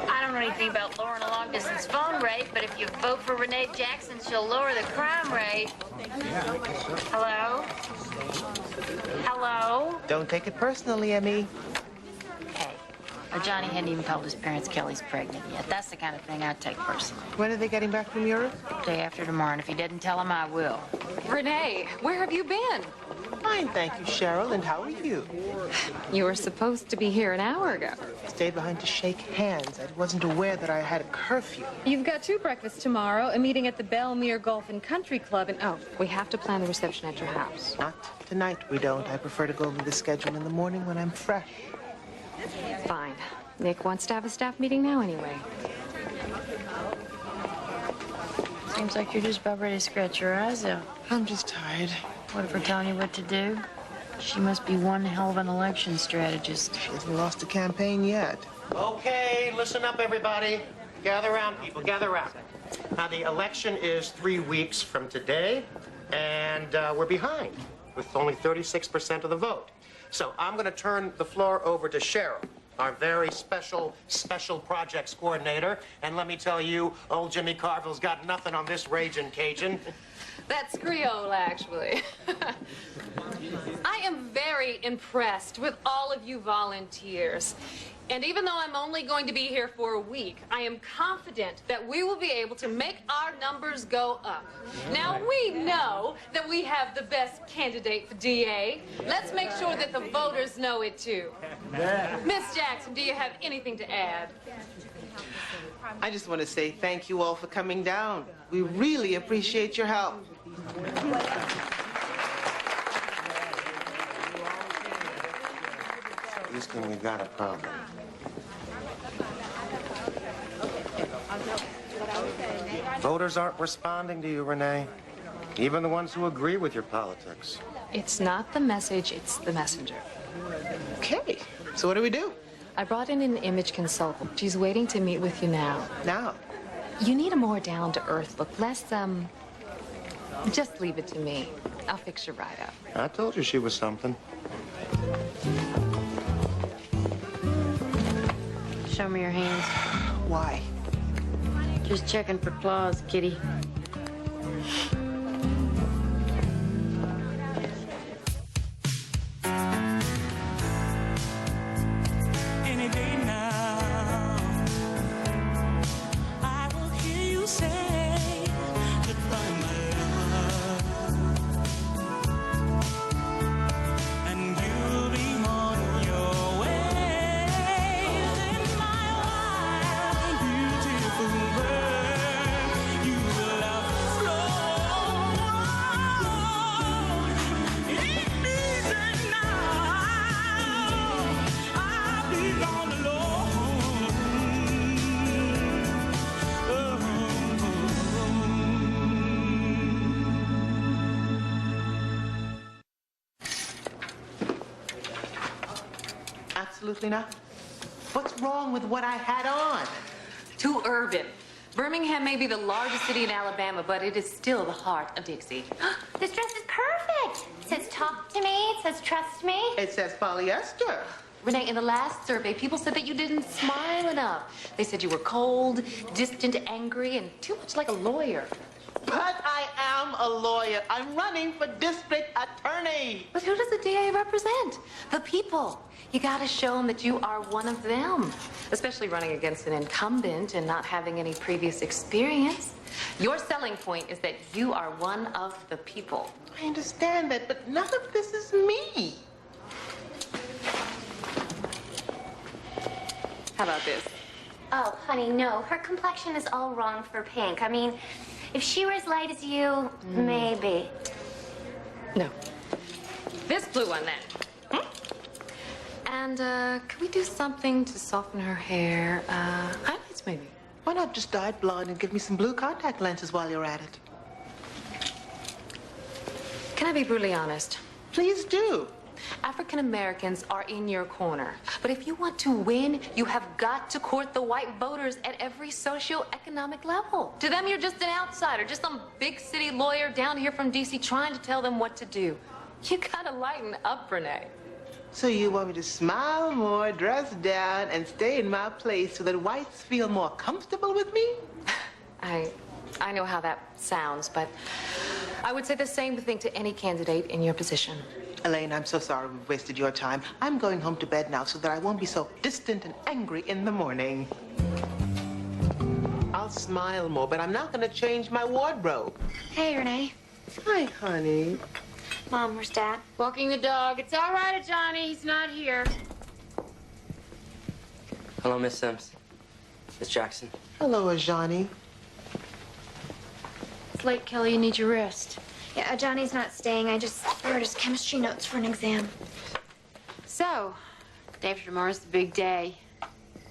I don't know anything about lowering a long-distance phone rate, but if you vote for Rene Jackson, she'll lower the crime rate. Hello? Hello? Don't take it personally, Emmy. Hey, Johnny hadn't even told his parents Kelly's pregnant yet. That's the kind of thing I take personally. When are they getting back from Europe? Day after tomorrow, and if he didn't tell him, I will. Renee, where have you been? Fine, thank you, Cheryl. And how are you? You were supposed to be here an hour ago. I stayed behind to shake hands. I wasn't aware that I had a curfew. You've got 2 breakfasts tomorrow, a meeting at the Belmere Golf and Country Club, and oh, We have to plan the reception at your house. Not tonight, we don't. I prefer to go over the schedule in the morning when I'm fresh. Fine. Nick wants to have a staff meeting now anyway. Seems like you're just about ready to scratch your eyes out. I'm just tired. What if we're telling you what to do? She must be one hell of an election strategist. She hasn't lost a campaign yet. Okay, listen up, everybody. Gather around, people, gather around. Now, the election is 3 weeks from today, and we're behind with only 36% of the vote. So I'm going to turn the floor over to Cheryl, our very special projects coordinator. And let me tell you, old Jimmy Carville's got nothing on this raging Cajun. That's Creole, actually. I am very impressed with all of you volunteers. And even though I'm only going to be here for a week, I am confident that we will be able to make our numbers go up. Now, we know that we have the best candidate for DA. Let's make sure that the voters know it, too. Miss Jackson, do you have anything to add? I just want to say thank you all for coming down. We really appreciate your help. Houston, we've got a problem. Voters aren't responding to you, Renee. Even the ones who agree with your politics. It's not the message, it's the messenger. Okay, so what do we do? I brought in an image consultant. She's waiting to meet with you now. Now? You need a more down-to-earth look, less, just leave it to me. I'll fix you right up. I told you she was something. Show me your hands. Why? Just checking for claws, kitty. Any day now. Absolutely not. What's wrong with what I had on? Too urban. Birmingham may be the largest city in Alabama, but it is still the heart of Dixie. This dress is perfect. It says talk to me. It says trust me. It says polyester. Renee, in the last survey, people said that you didn't smile enough. They said you were cold, distant, angry, and too much like a lawyer. But I am a lawyer. I'm running for district attorney. But who does the DA represent? The people. You gotta show them that you are one of them, especially running against an incumbent and not having any previous experience. Your selling point is that you are one of the people. I understand that, but none of this is me. How about this? Oh, honey, no. Her complexion is all wrong for pink. I mean, if she were as light as you, maybe. No. This blue one, then. And, could we do something to soften her hair? Highlights, maybe. Why not just dye it blonde and give me some blue contact lenses while you're at it? Can I be brutally honest? Please do. African Americans are in your corner. But if you want to win, you have got to court the white voters at every socioeconomic level. To them, you're just an outsider, just some big city lawyer down here from D.C. trying to tell them what to do. You gotta lighten up, Rene. So you want me to smile more, dress down, and stay in my place so that whites feel more comfortable with me? I know how that sounds, but I would say the same thing to any candidate in your position. Elaine, I'm so sorry we've wasted your time. I'm going home to bed now so that I won't be so distant and angry in the morning. I'll smile more, but I'm not going to change my wardrobe. Hey, Renee. Hi, honey. Mom, where's Dad? Walking the dog. It's all right, Johnny. He's not here. Hello, Miss Sims. Miss Jackson. Hello, Johnny. It's late, Kelly. You need your rest. Yeah, Johnny's not staying. I just wrote his chemistry notes for an exam. So, day after tomorrow's the big day.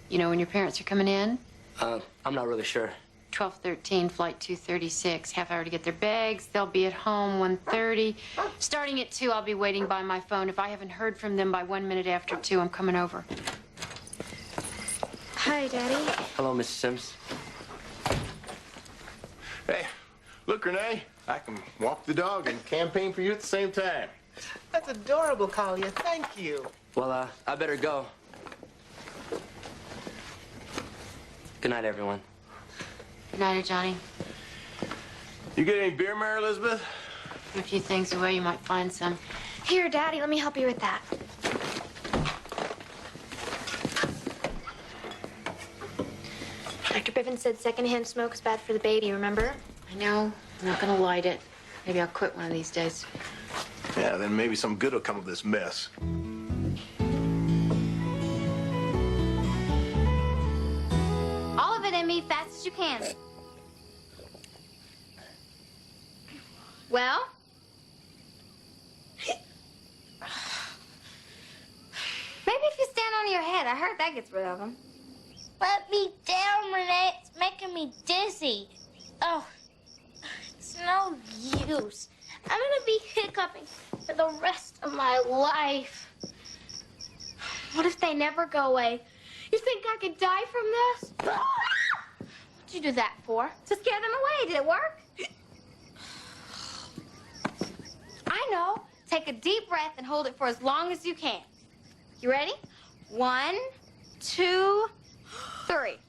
You know when your parents are coming in? I'm not really sure. 12:13, flight 236. Half hour to get their bags. They'll be at home 1:30. Starting at 2, I'll be waiting by my phone. If I haven't heard from them by 1 minute after 2, I'm coming over. Hi, Daddy. Hello, Mrs. Sims. Hey, look, Renee. I can walk the dog and campaign for you at the same time. That's adorable, Collier. Thank you. Well, I better go. Good night, everyone. Good night, Johnny. You get any beer, Mary Elizabeth? A few things away, you might find some. Here, Daddy, let me help you with that. Dr. Bivens said secondhand smoke is bad for the baby, remember? I know. I'm not gonna light it. Maybe I'll quit one of these days. Yeah, then maybe some good will come of this mess. All of it, Emmy, fast as you can. Well? Maybe if you stand on your head. I heard that gets rid of them. Let me down, Renee. It's making me dizzy. Oh, it's no use. I'm gonna be hiccuping for the rest of my life. What if they never go away? You think I could die from this? What'd you do that for? To scare them away. Did it work? I know. Take a deep breath and hold it for as long as you can. You ready? 1, 2, 3.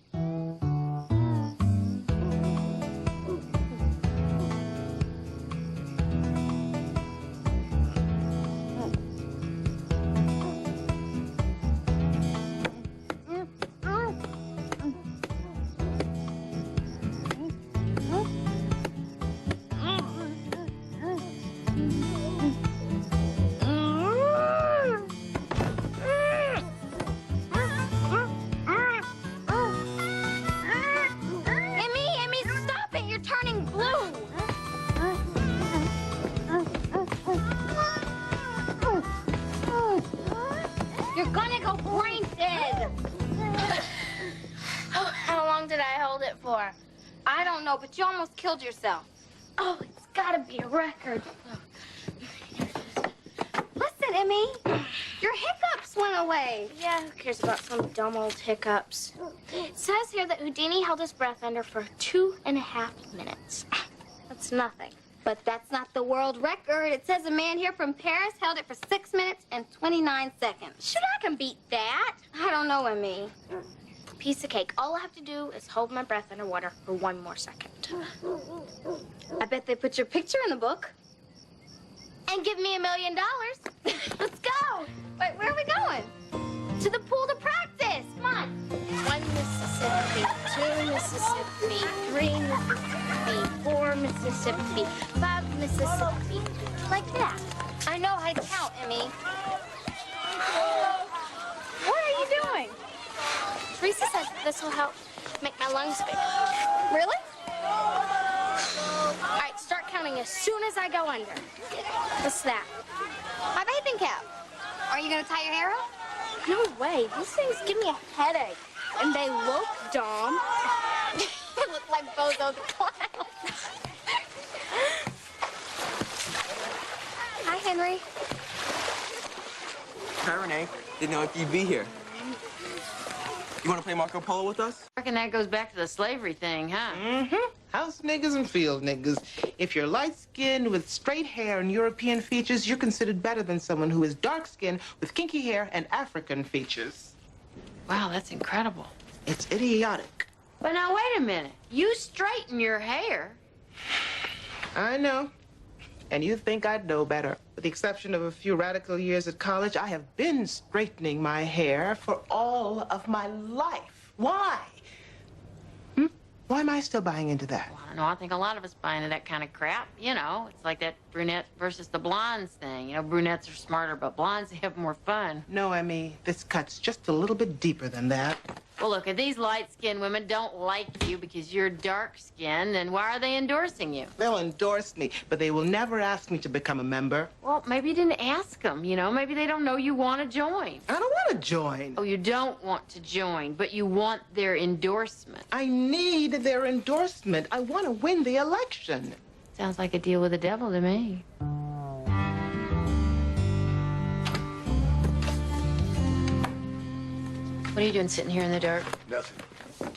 I don't know, but you almost killed yourself. Oh, it's gotta be a record. Listen, Emmy, your hiccups hiccups went away. Yeah, who cares about some dumb old hiccups? It says here that Houdini held his breath under for 2.5 minutes. That's nothing. But that's not the world record. It says a man here from Paris held it for 6 minutes and 29 seconds. Sure, I can beat that. I don't know, Emmy. Piece of cake. All I have to do is hold my breath underwater for 1 more second. I bet they put your picture in the book. And give me $1 million. Let's go. Wait, where are we going? To the pool to practice. Come on. 1 Mississippi, 2 Mississippi, 3 Mississippi, 4 Mississippi, 5 Mississippi. Like that. I know how to count, Emmy. What are you doing? Teresa says this will help make my lungs bigger. Really? All right, start counting as soon as I go under. What's that? My bathing cap. Are you going to tie your hair up? No way. These things give me a headache. And they look dumb. They look like Bozo the Clown. Hi, Henry. Hi, Rene. Didn't know if you'd be here. You want to play Marco Polo with us? I reckon that goes back to the slavery thing, huh? Mm-hmm. House niggas and field niggas. If you're light-skinned with straight hair and European features, you're considered better than someone who is dark-skinned with kinky hair and African features. Wow, that's incredible. It's idiotic. But now, wait a minute. You straighten your hair. I know. And you think I'd know better. With the exception of a few radical years at college, I have been straightening my hair for all of my life. Why? Why am I still buying into that? Well, I don't know. I think a lot of us buy into that kind of crap. You know, it's like that brunette versus the blondes thing. You know, brunettes are smarter, but blondes have more fun. No, Emmy, this cuts just a little bit deeper than that. Well, look, if these light-skinned women don't like you because you're dark-skinned, then why are they endorsing you? They'll endorse me, but they will never ask me to become a member. Well, maybe you didn't ask them, you know? Maybe they don't know you want to join. I don't want to join. Oh, you don't want to join, but you want their endorsement. I need their endorsement. I want to win the election. Sounds like a deal with the devil to me. What are you doing sitting here in the dark? Nothing.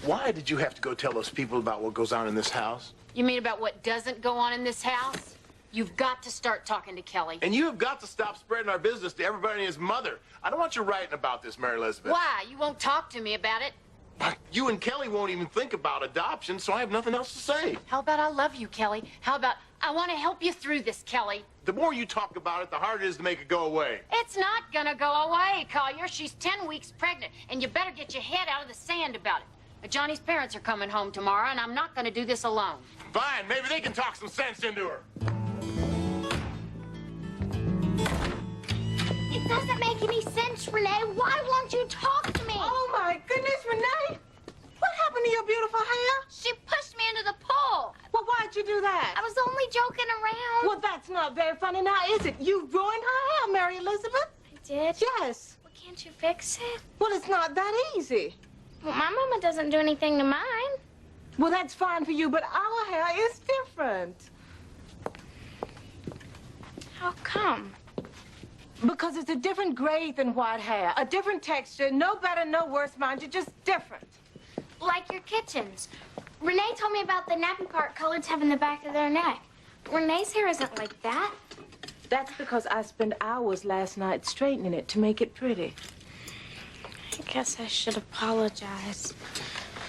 Why did you have to go tell those people about what goes on in this house? You mean about what doesn't go on in this house? You've got to start talking to Kelly. And you have got to stop spreading our business to everybody and his mother. I don't want you writing about this, Mary Elizabeth. Why? You won't talk to me about it? You and Kelly won't even think about adoption, so I have nothing else to say. How about I love you, Kelly? How about I want to help you through this, Kelly? The more you talk about it, the harder it is to make it go away. It's not gonna go away, Collier. She's 10 weeks pregnant, and you better get your head out of the sand about it. Johnny's parents are coming home tomorrow, and I'm not gonna do this alone. Fine, maybe they can talk some sense into her. It doesn't make any sense, Renee. Why won't you talk to me? Oh, my goodness, Renee. What happened to your beautiful hair? She pushed me into the pool. Well, why'd you do that? I was only joking around. Well, that's not very funny now, is it? You ruined her hair, Mary Elizabeth. I did? Yes. Well, can't you fix it? Well, it's not that easy. Well, my mama doesn't do anything to mine. Well, that's fine for you, but our hair is different. How come? Because it's a different grade than white hair, a different texture, no better, no worse, mind you, just different. Like your kittens. Renee told me about the nappy part coloreds have in the back of their neck. Renee's hair isn't like that. That's because I spent hours last night straightening it to make it pretty. I guess I should apologize.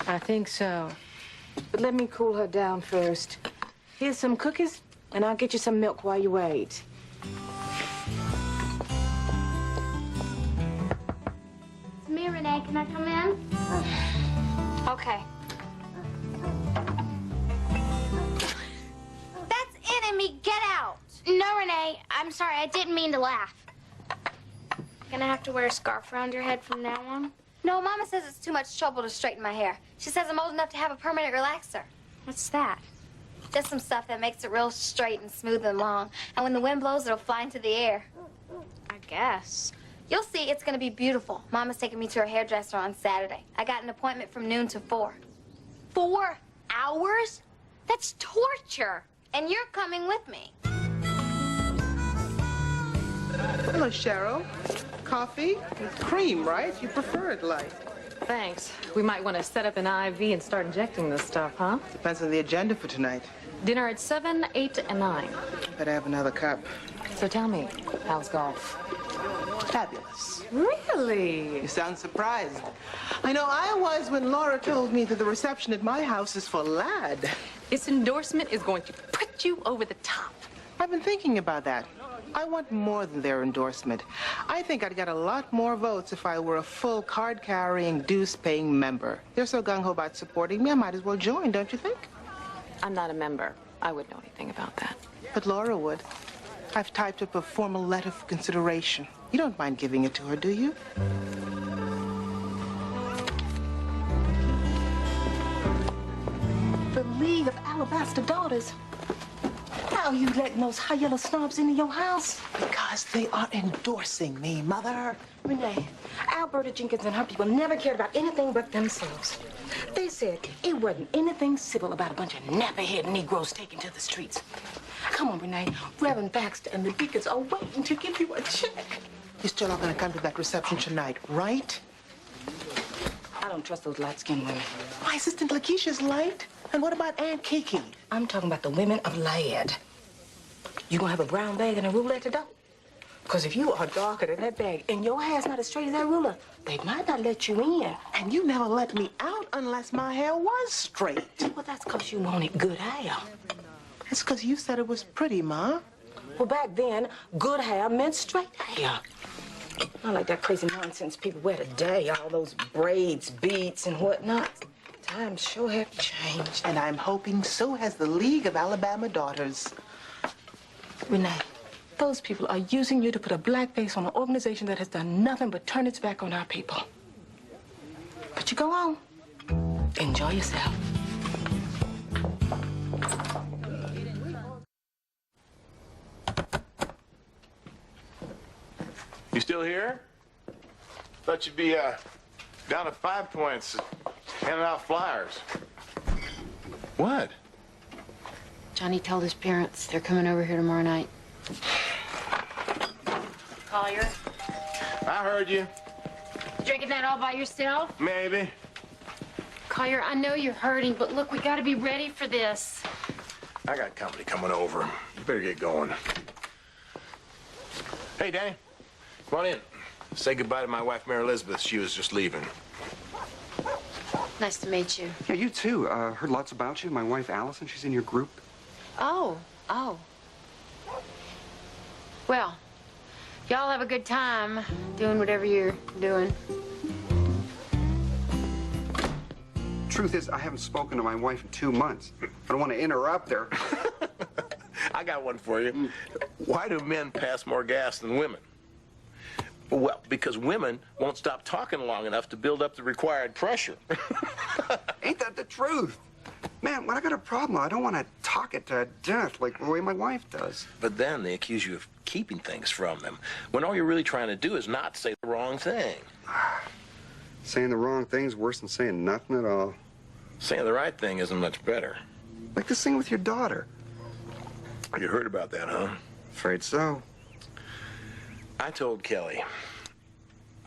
I think so. But let me cool her down first. Here's some cookies, and I'll get you some milk while you wait. It's me, Renee. Can I come in? Okay. That's it, Emmy. Get out. No, Renee. I'm sorry. I didn't mean to laugh. Gonna have to wear a scarf around your head from now on? No, Mama says it's too much trouble to straighten my hair. She says I'm old enough to have a permanent relaxer. What's that? Just some stuff that makes it real straight and smooth and long. And when the wind blows, it'll fly into the air. I guess. You'll see, it's gonna be beautiful. Mama's taking me to her hairdresser on Saturday. I got an appointment from noon to 4. 4 hours? That's torture. And you're coming with me. Hello, Cheryl. Coffee with cream, right? You prefer it light. Thanks. We might want to set up an IV and start injecting this stuff, huh? Depends on the agenda for tonight. Dinner at 7, 8, and 9. Better have another cup. So tell me, how's golf? Fabulous. Really? You sound surprised. I know I was when Laura told me that the reception at my house is for lad. This endorsement is going to put you over the top. I've been thinking about that. I want more than their endorsement. I think I'd get a lot more votes if I were a full card-carrying, dues-paying member. They're so gung-ho about supporting me, I might as well join, don't you think? I'm not a member. I wouldn't know anything about that. But Laura would. I've typed up a formal letter for consideration. You don't mind giving it to her, do you? The League of Alabaster Daughters. How are you letting those high yellow snobs into your house? Because they are endorsing me, Mother. Renee, Alberta Jenkins and her people never cared about anything but themselves. They said it wasn't anything civil about a bunch of nappy-head Negroes taken to the streets. Come on, Renee. Reverend Baxter and the deacons are waiting to give you a check. You're still not going to come to that reception tonight, right? I don't trust those light-skinned women. My assistant Lakeisha's light. And what about Aunt Kiki? I'm talking about the women of Lad. You gonna have a brown bag and a ruler at the door? Because if you are darker than that bag and your hair's not as straight as that ruler, they might not let you in. And you never let me out unless my hair was straight. Well, that's because you wanted good hair. That's because you said it was pretty, Ma. Well, back then, good hair meant straight hair. Not like that crazy nonsense people wear today, all those braids, beads, and whatnot. Times sure have changed. And I'm hoping so has the League of Alabama Daughters. Renee, those people are using you to put a black face on an organization that has done nothing but turn its back on our people. But you go on. Enjoy yourself. You still here? Thought you'd be down at 5 Points, handing out flyers. What? Johnny told his parents they're coming over here tomorrow night. Collier, I heard you. drinking that all by yourself? Maybe. Collier, I know you're hurting, but look, we gotta be ready for this. I got company coming over. You better get going. Hey, Danny. Come on in. Say goodbye to my wife, Mary Elizabeth. She was just leaving. Nice to meet you. Yeah, you too. Heard lots about you. My wife, Allison, she's in your group. Oh. Well, y'all have a good time doing whatever you're doing. Truth is, I haven't spoken to my wife in 2 months. I don't want to interrupt her. I got one for you. Why do men pass more gas than women? Well, because women won't stop talking long enough to build up the required pressure. Ain't that the truth? Man, when I got a problem, I don't want to talk it to death like the way my wife does. But then they accuse you of keeping things from them, when all you're really trying to do is not say the wrong thing. Saying the wrong thing's worse than saying nothing at all. Saying the right thing isn't much better. Like this thing with your daughter. You heard about that, huh? Afraid so. I told Kelly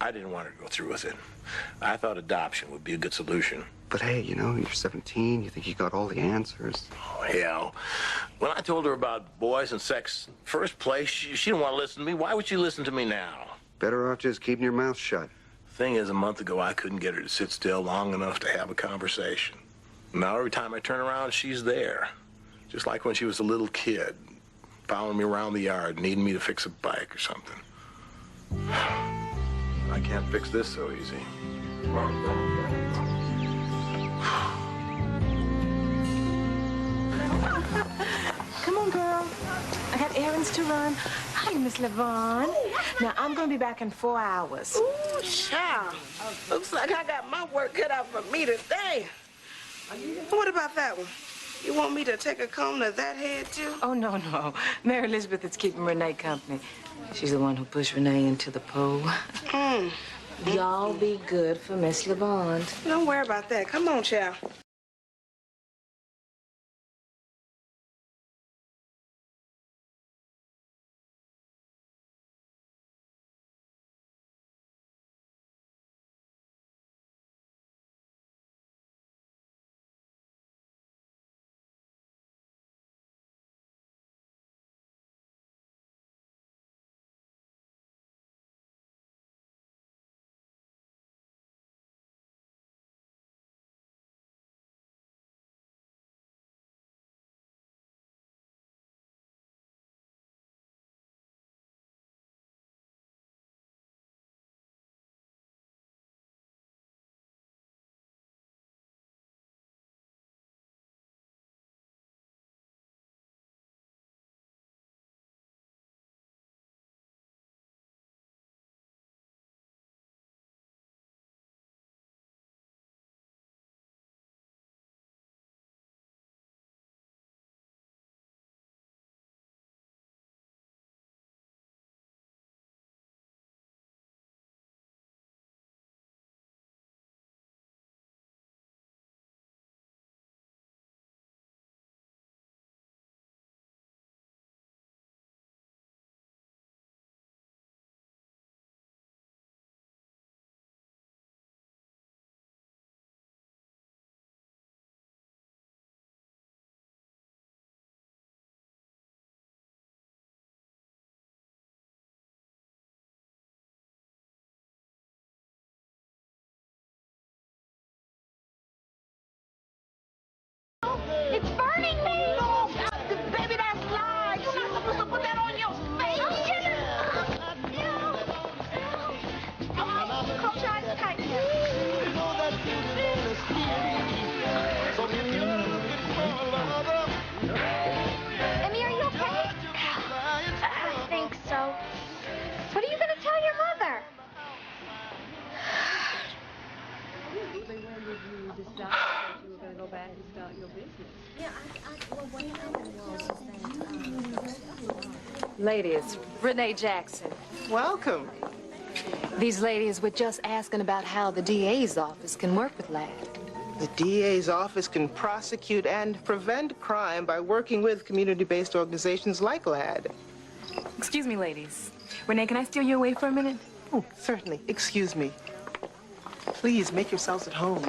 I didn't want her to go through with it. I thought adoption would be a good solution. But hey, you know, you're 17. You think you got all the answers. Oh, hell. When I told her about boys and sex, first place, she didn't want to listen to me. Why would she listen to me now? Better off just keeping your mouth shut. Thing is, a month ago, I couldn't get her to sit still long enough to have a conversation. Now, every time I turn around, she's there. Just like when she was a little kid, following me around the yard, needing me to fix a bike or something. I can't fix this so easy. Come on, girl. I got errands to run. Hi, Miss Levon. Now, I'm going to be back in 4 hours. Ooh, child. Looks like I got my work cut out for me today. What about that one? You want me to take a comb to that head, too? Oh, no. Mary Elizabeth is keeping Renee company. She's the one who pushed Renee into the pool. Y'all be good for Miss Levon. Don't worry about that. Come on, child. Ladies, Rene Jackson. Welcome. These ladies were just asking about how the DA's office can work with Lad. The DA's office can prosecute and prevent crime by working with community-based organizations like LAD. Excuse me, ladies. Rene, can I steal you away for a minute? Oh, certainly. Excuse me. Please make yourselves at home.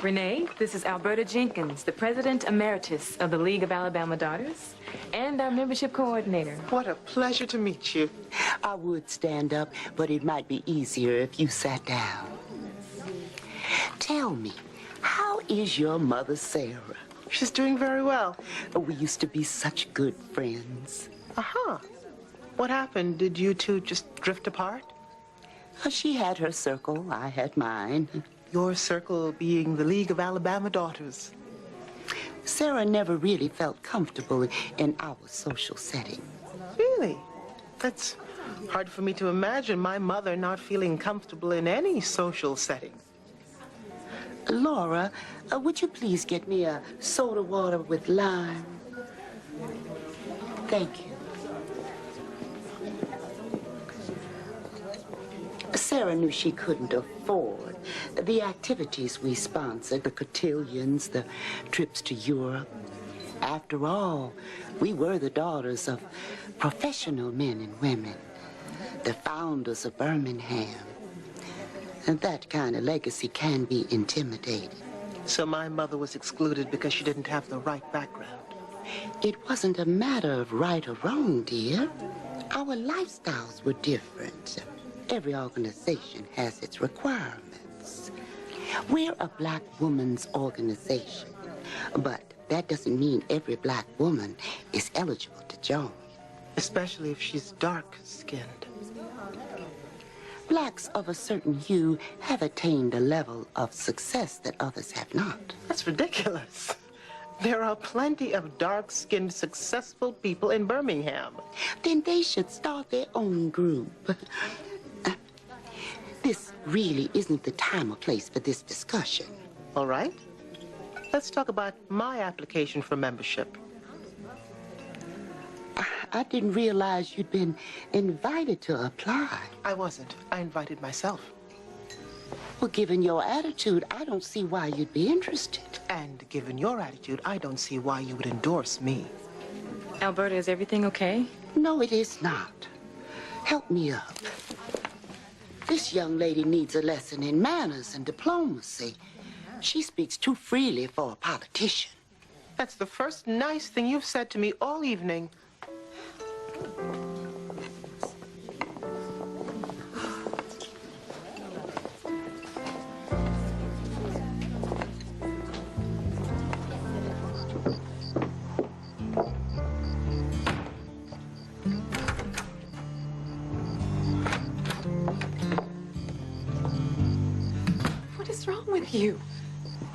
Rene, this is Alberta Jenkins, the President Emeritus of the League of Alabama Daughters and our membership coordinator. What a pleasure to meet you. I would stand up, but it might be easier if you sat down. Tell me, how is your mother, Sarah? She's doing very well. We used to be such good friends. Uh-huh. What happened? Did you two just drift apart? She had her circle, I had mine. Your circle being the League of Alabama Daughters. Sarah never really felt comfortable in our social setting. Really? That's hard for me to imagine my mother not feeling comfortable in any social setting. Laura, would you please get me a soda water with lime? Thank you. Sarah knew she couldn't afford the activities we sponsored, the cotillions, the trips to Europe. After all, we were the daughters of professional men and women, the founders of Birmingham. And that kind of legacy can be intimidating. So my mother was excluded because she didn't have the right background. It wasn't a matter of right or wrong, dear. Our lifestyles were different. Every organization has its requirements. We're a black woman's organization, but that doesn't mean every black woman is eligible to join. Especially if she's dark-skinned. Blacks of a certain hue have attained a level of success that others have not. That's ridiculous. There are plenty of dark-skinned, successful people in Birmingham. Then they should start their own group. This really isn't the time or place for this discussion. All right. Let's talk about my application for membership. I didn't realize you'd been invited to apply. I wasn't. I invited myself. Well, given your attitude, I don't see why you'd be interested. And given your attitude, I don't see why you would endorse me. Alberta, is everything okay? No, it is not. Help me up. This young lady needs a lesson in manners and diplomacy. She speaks too freely for a politician. That's the first nice thing you've said to me all evening. What is wrong with you?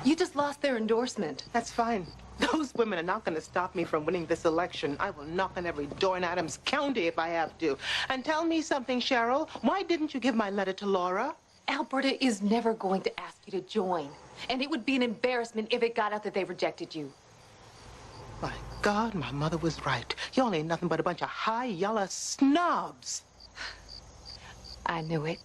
You just lost their endorsement. That's fine. Those women are not going to stop me from winning this election. I will knock on every door in Adams County if I have to. And tell me something, Cheryl. Why didn't you give my letter to Laura? Alberta is never going to ask you to join. And it would be an embarrassment if it got out that they rejected you. My God, my mother was right. Y'all ain't nothing but a bunch of high yellow snobs. I knew it.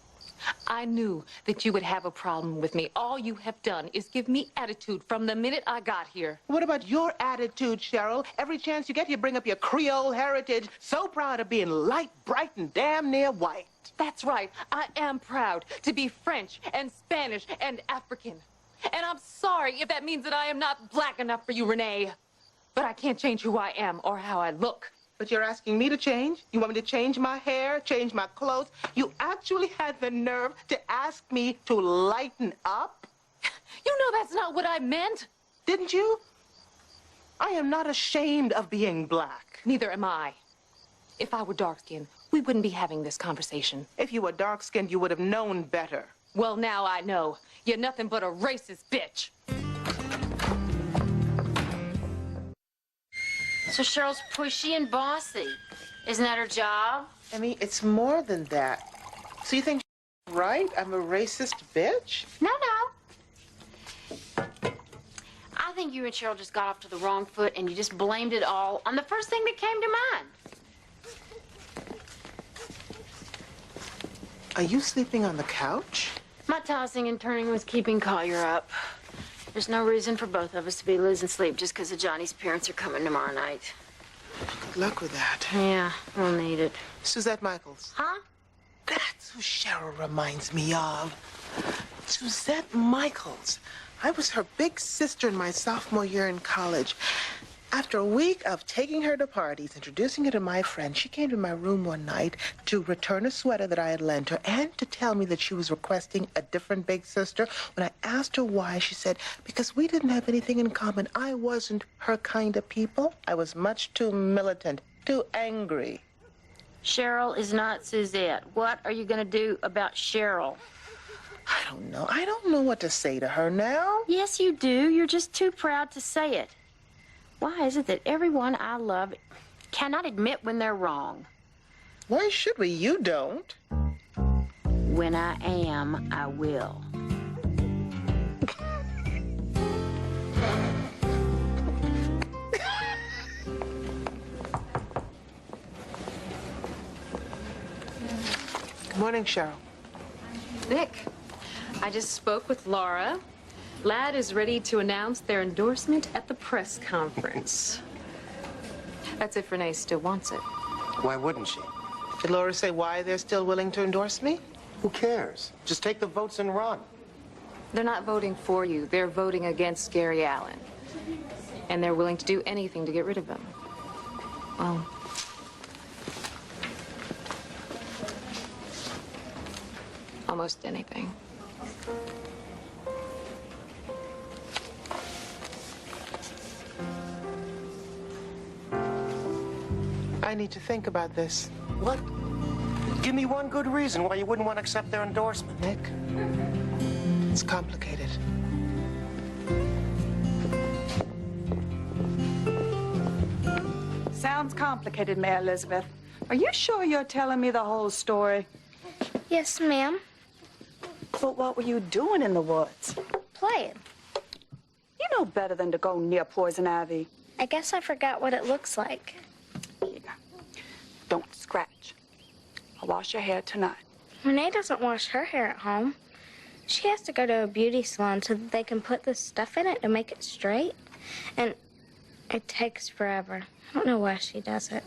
I knew that you would have a problem with me. All you have done is give me attitude from the minute I got here. What about your attitude, Cheryl? Every chance you get, you bring up your Creole heritage. So proud of being light, bright, and damn near white. That's right. I am proud to be French and Spanish and African. And I'm sorry if that means that I am not black enough for you, Rene. But I can't change who I am or how I look. But you're asking me to change? You want me to change my hair, change my clothes? You actually had the nerve to ask me to lighten up? You know that's not what I meant. Didn't you? I am not ashamed of being black. Neither am I. If I were dark-skinned, we wouldn't be having this conversation. If you were dark-skinned, you would have known better. Well, now I know. You're nothing but a racist bitch. So Cheryl's pushy and bossy. Isn't that her job? I mean, it's more than that. So you think she's right? I'm a racist bitch? No. I think you and Cheryl just got off to the wrong foot and you just blamed it all on the first thing that came to mind. Are you sleeping on the couch? My tossing and turning was keeping Collier up. There's no reason for both of us to be losing sleep just because of Johnny's parents are coming tomorrow night. Good luck with that. Yeah, we'll need it. Suzette Michaels. Huh? That's who Cheryl reminds me of. Suzette Michaels. I was her big sister in my sophomore year in college. After a week of taking her to parties, introducing her to my friends, she came to my room one night to return a sweater that I had lent her and to tell me that she was requesting a different big sister. When I asked her why, she said, because we didn't have anything in common. I wasn't her kind of people. I was much too militant, too angry. Cheryl is not Suzette. What are you going to do about Cheryl? I don't know. I don't know what to say to her now. Yes, you do. You're just too proud to say it. Why is it that everyone I love cannot admit when they're wrong? Why should we? You don't. When I am, I will. Good morning, Cheryl. Nick, I just spoke with Laura. Ladd is ready to announce their endorsement at the press conference. That's if Rene still wants it. Why wouldn't she? Did Laura say why they're still willing to endorse me? Who cares? Just take the votes and run. They're not voting for you. They're voting against Gary Allen. And they're willing to do anything to get rid of him. Well, almost anything. I need to think about this. What? Give me one good reason why you wouldn't want to accept their endorsement. Nick, it's complicated. Sounds complicated, Mary Elizabeth. Are you sure you're telling me the whole story? Yes, ma'am. But what were you doing in the woods? Playing. You know better than to go near poison ivy. I guess I forgot what it looks like. Don't scratch. I'll wash your hair tonight. Rene doesn't wash her hair at home. She has to go to a beauty salon so that they can put this stuff in it to make it straight. And it takes forever. I don't know why she does it.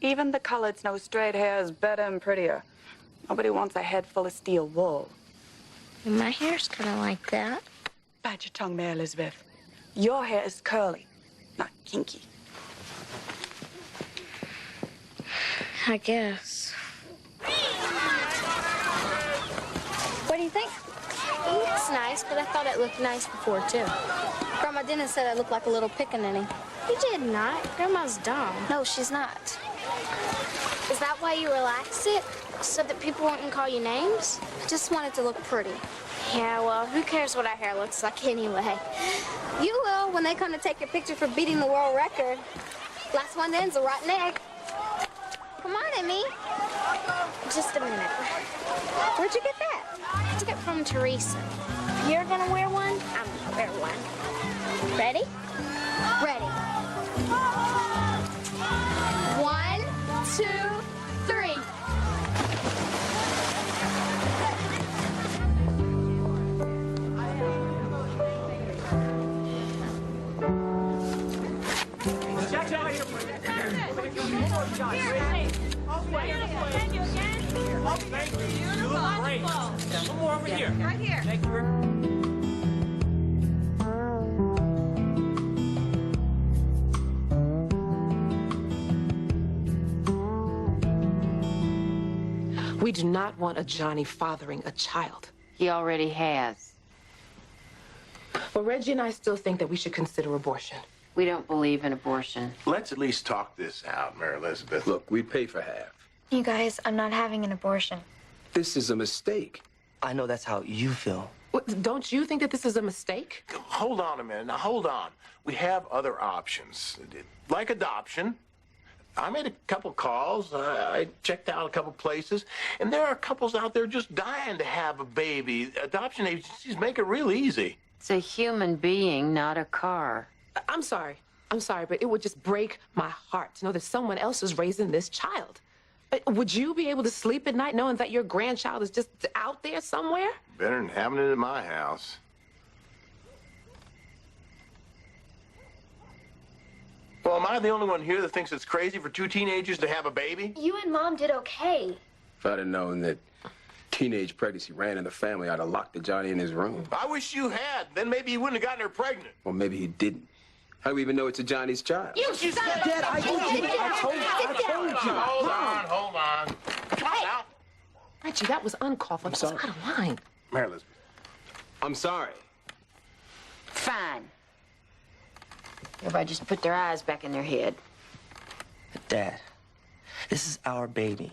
Even the coloreds know straight hair is better and prettier. Nobody wants a head full of steel wool. My hair's kind of like that. Bite your tongue, Mary Elizabeth. Your hair is curly, not kinky. I guess. What do you think? It looks nice, but I thought it looked nice before, too. Grandma Dennis said I looked like a little pickaninny. You did not. Grandma's dumb. No, she's not. Is that why you relaxed it? So that people wouldn't call you names? I just wanted to look pretty. Yeah, well, who cares what our hair looks like anyway? You will when they come to take your picture for beating the world record. Last one then's a rotten egg. Come on, Emmy. Just a minute. Where'd you get that? I took it from Teresa. If you're gonna wear one, I'm gonna wear one. Ready? Ready. 1, 2, 3. One more over here. Right here. Thank you. We do not want a Johnny fathering a child. He already has. But Reggie and I still think that we should consider abortion. We don't believe in abortion. Let's at least talk this out, Mary Elizabeth. Look, we pay for half. You guys, I'm not having an abortion. This is a mistake. I know that's how you feel. Don't you think that this is a mistake? Hold on a minute. Now, hold on. We have other options, like adoption. I made a couple calls. I checked out a couple places. And there are couples out there just dying to have a baby. Adoption agencies make it real easy. It's a human being, not a car. I'm sorry, but it would just break my heart to know that someone else is raising this child. Would you be able to sleep at night knowing that your grandchild is just out there somewhere? Better than having it at my house. Well, am I the only one here that thinks it's crazy for two teenagers to have a baby? You and Mom did okay. If I'd have known that teenage pregnancy ran in the family, I'd have locked the Johnny in his room. I wish you had. Then maybe he wouldn't have gotten her pregnant. Or maybe he didn't. How do we even know it's a Johnny's child? You son of a... Dad, I told you. Hold on. Come on now. Reggie, that was uncalled for. That was out of line. Mary Elizabeth. I'm sorry. Fine. Everybody just put their eyes back in their head. Dad, this is our baby.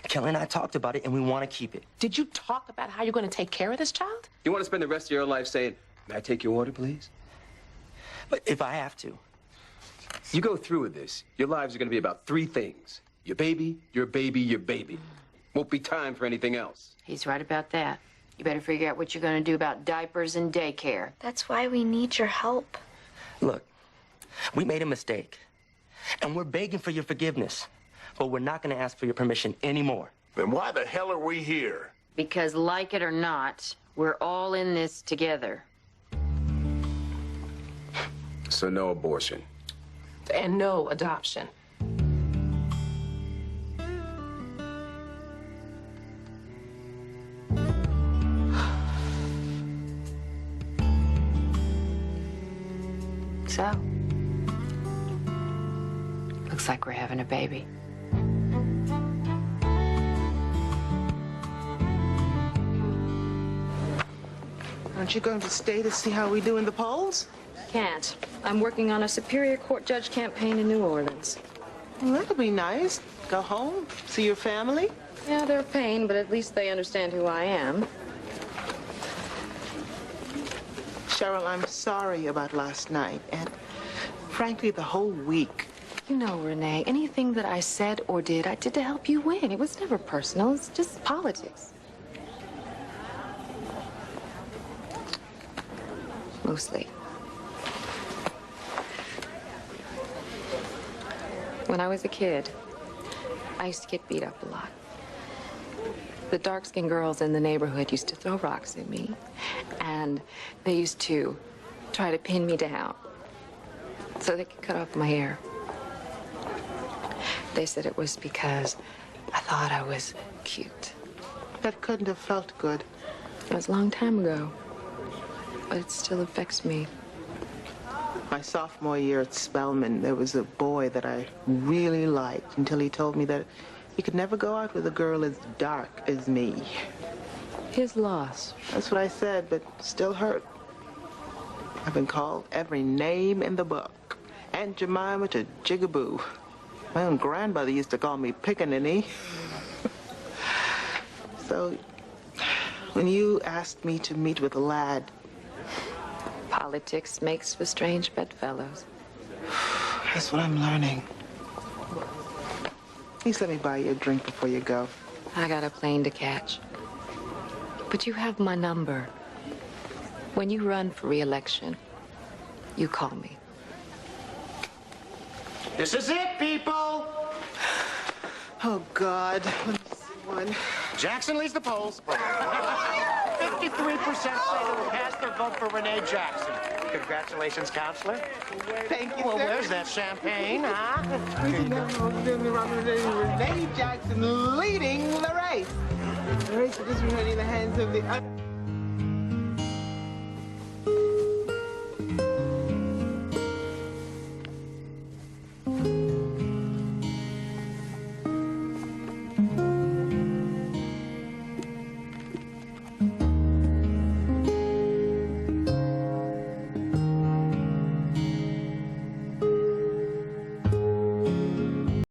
Kelly and I talked about it, and we want to keep it. Did you talk about how you're going to take care of this child? You want to spend the rest of your life saying, "May I take your order, please?" But if I have to. You go through with this, your lives are going to be about three things. Your baby, your baby, your baby. Won't be time for anything else. He's right about that. You better figure out what you're going to do about diapers and daycare. That's why we need your help. Look, we made a mistake, and we're begging for your forgiveness, but we're not going to ask for your permission anymore. Then why the hell are we here? Because, like it or not, we're all in this together. So no abortion. And no adoption. So, looks like we're having a baby. Aren't you going to stay to see how we do in the polls? Can't. I'm working on a Superior Court judge campaign in New Orleans. Well, that'll be nice. Go home, see your family. Yeah, they're a pain, but at least they understand who I am. Cheryl, I'm sorry about last night, and frankly, the whole week. You know, Rene, anything that I said or did, I did to help you win. It was never personal. It's just politics. Mostly. When I was a kid, I used to get beat up a lot. The dark-skinned girls in the neighborhood used to throw rocks at me, and they used to try to pin me down so they could cut off my hair. They said it was because I thought I was cute. That couldn't have felt good. It was a long time ago, but it still affects me. My sophomore year at Spelman, there was a boy that I really liked until he told me that he could never go out with a girl as dark as me. His loss. That's what I said, but still hurt. I've been called every name in the book. Aunt Jemima to Jigaboo. My own grandmother used to call me Pickaninny. So, when you asked me to meet with a lad, Politics makes for strange bedfellows. that's what I'm learning. Please let me buy you a drink before you go. I got a plane to catch. But you have my number. When you run for re-election, you call me. This is it, people. Oh, God. Let me see one. Jackson leads the polls. 53% say they will cast their vote for Rene Jackson. Congratulations, counselor. Thank you, Well, sir. where's that champagne, huh? Rene Jackson leading the race. The race is just running in the hands of the...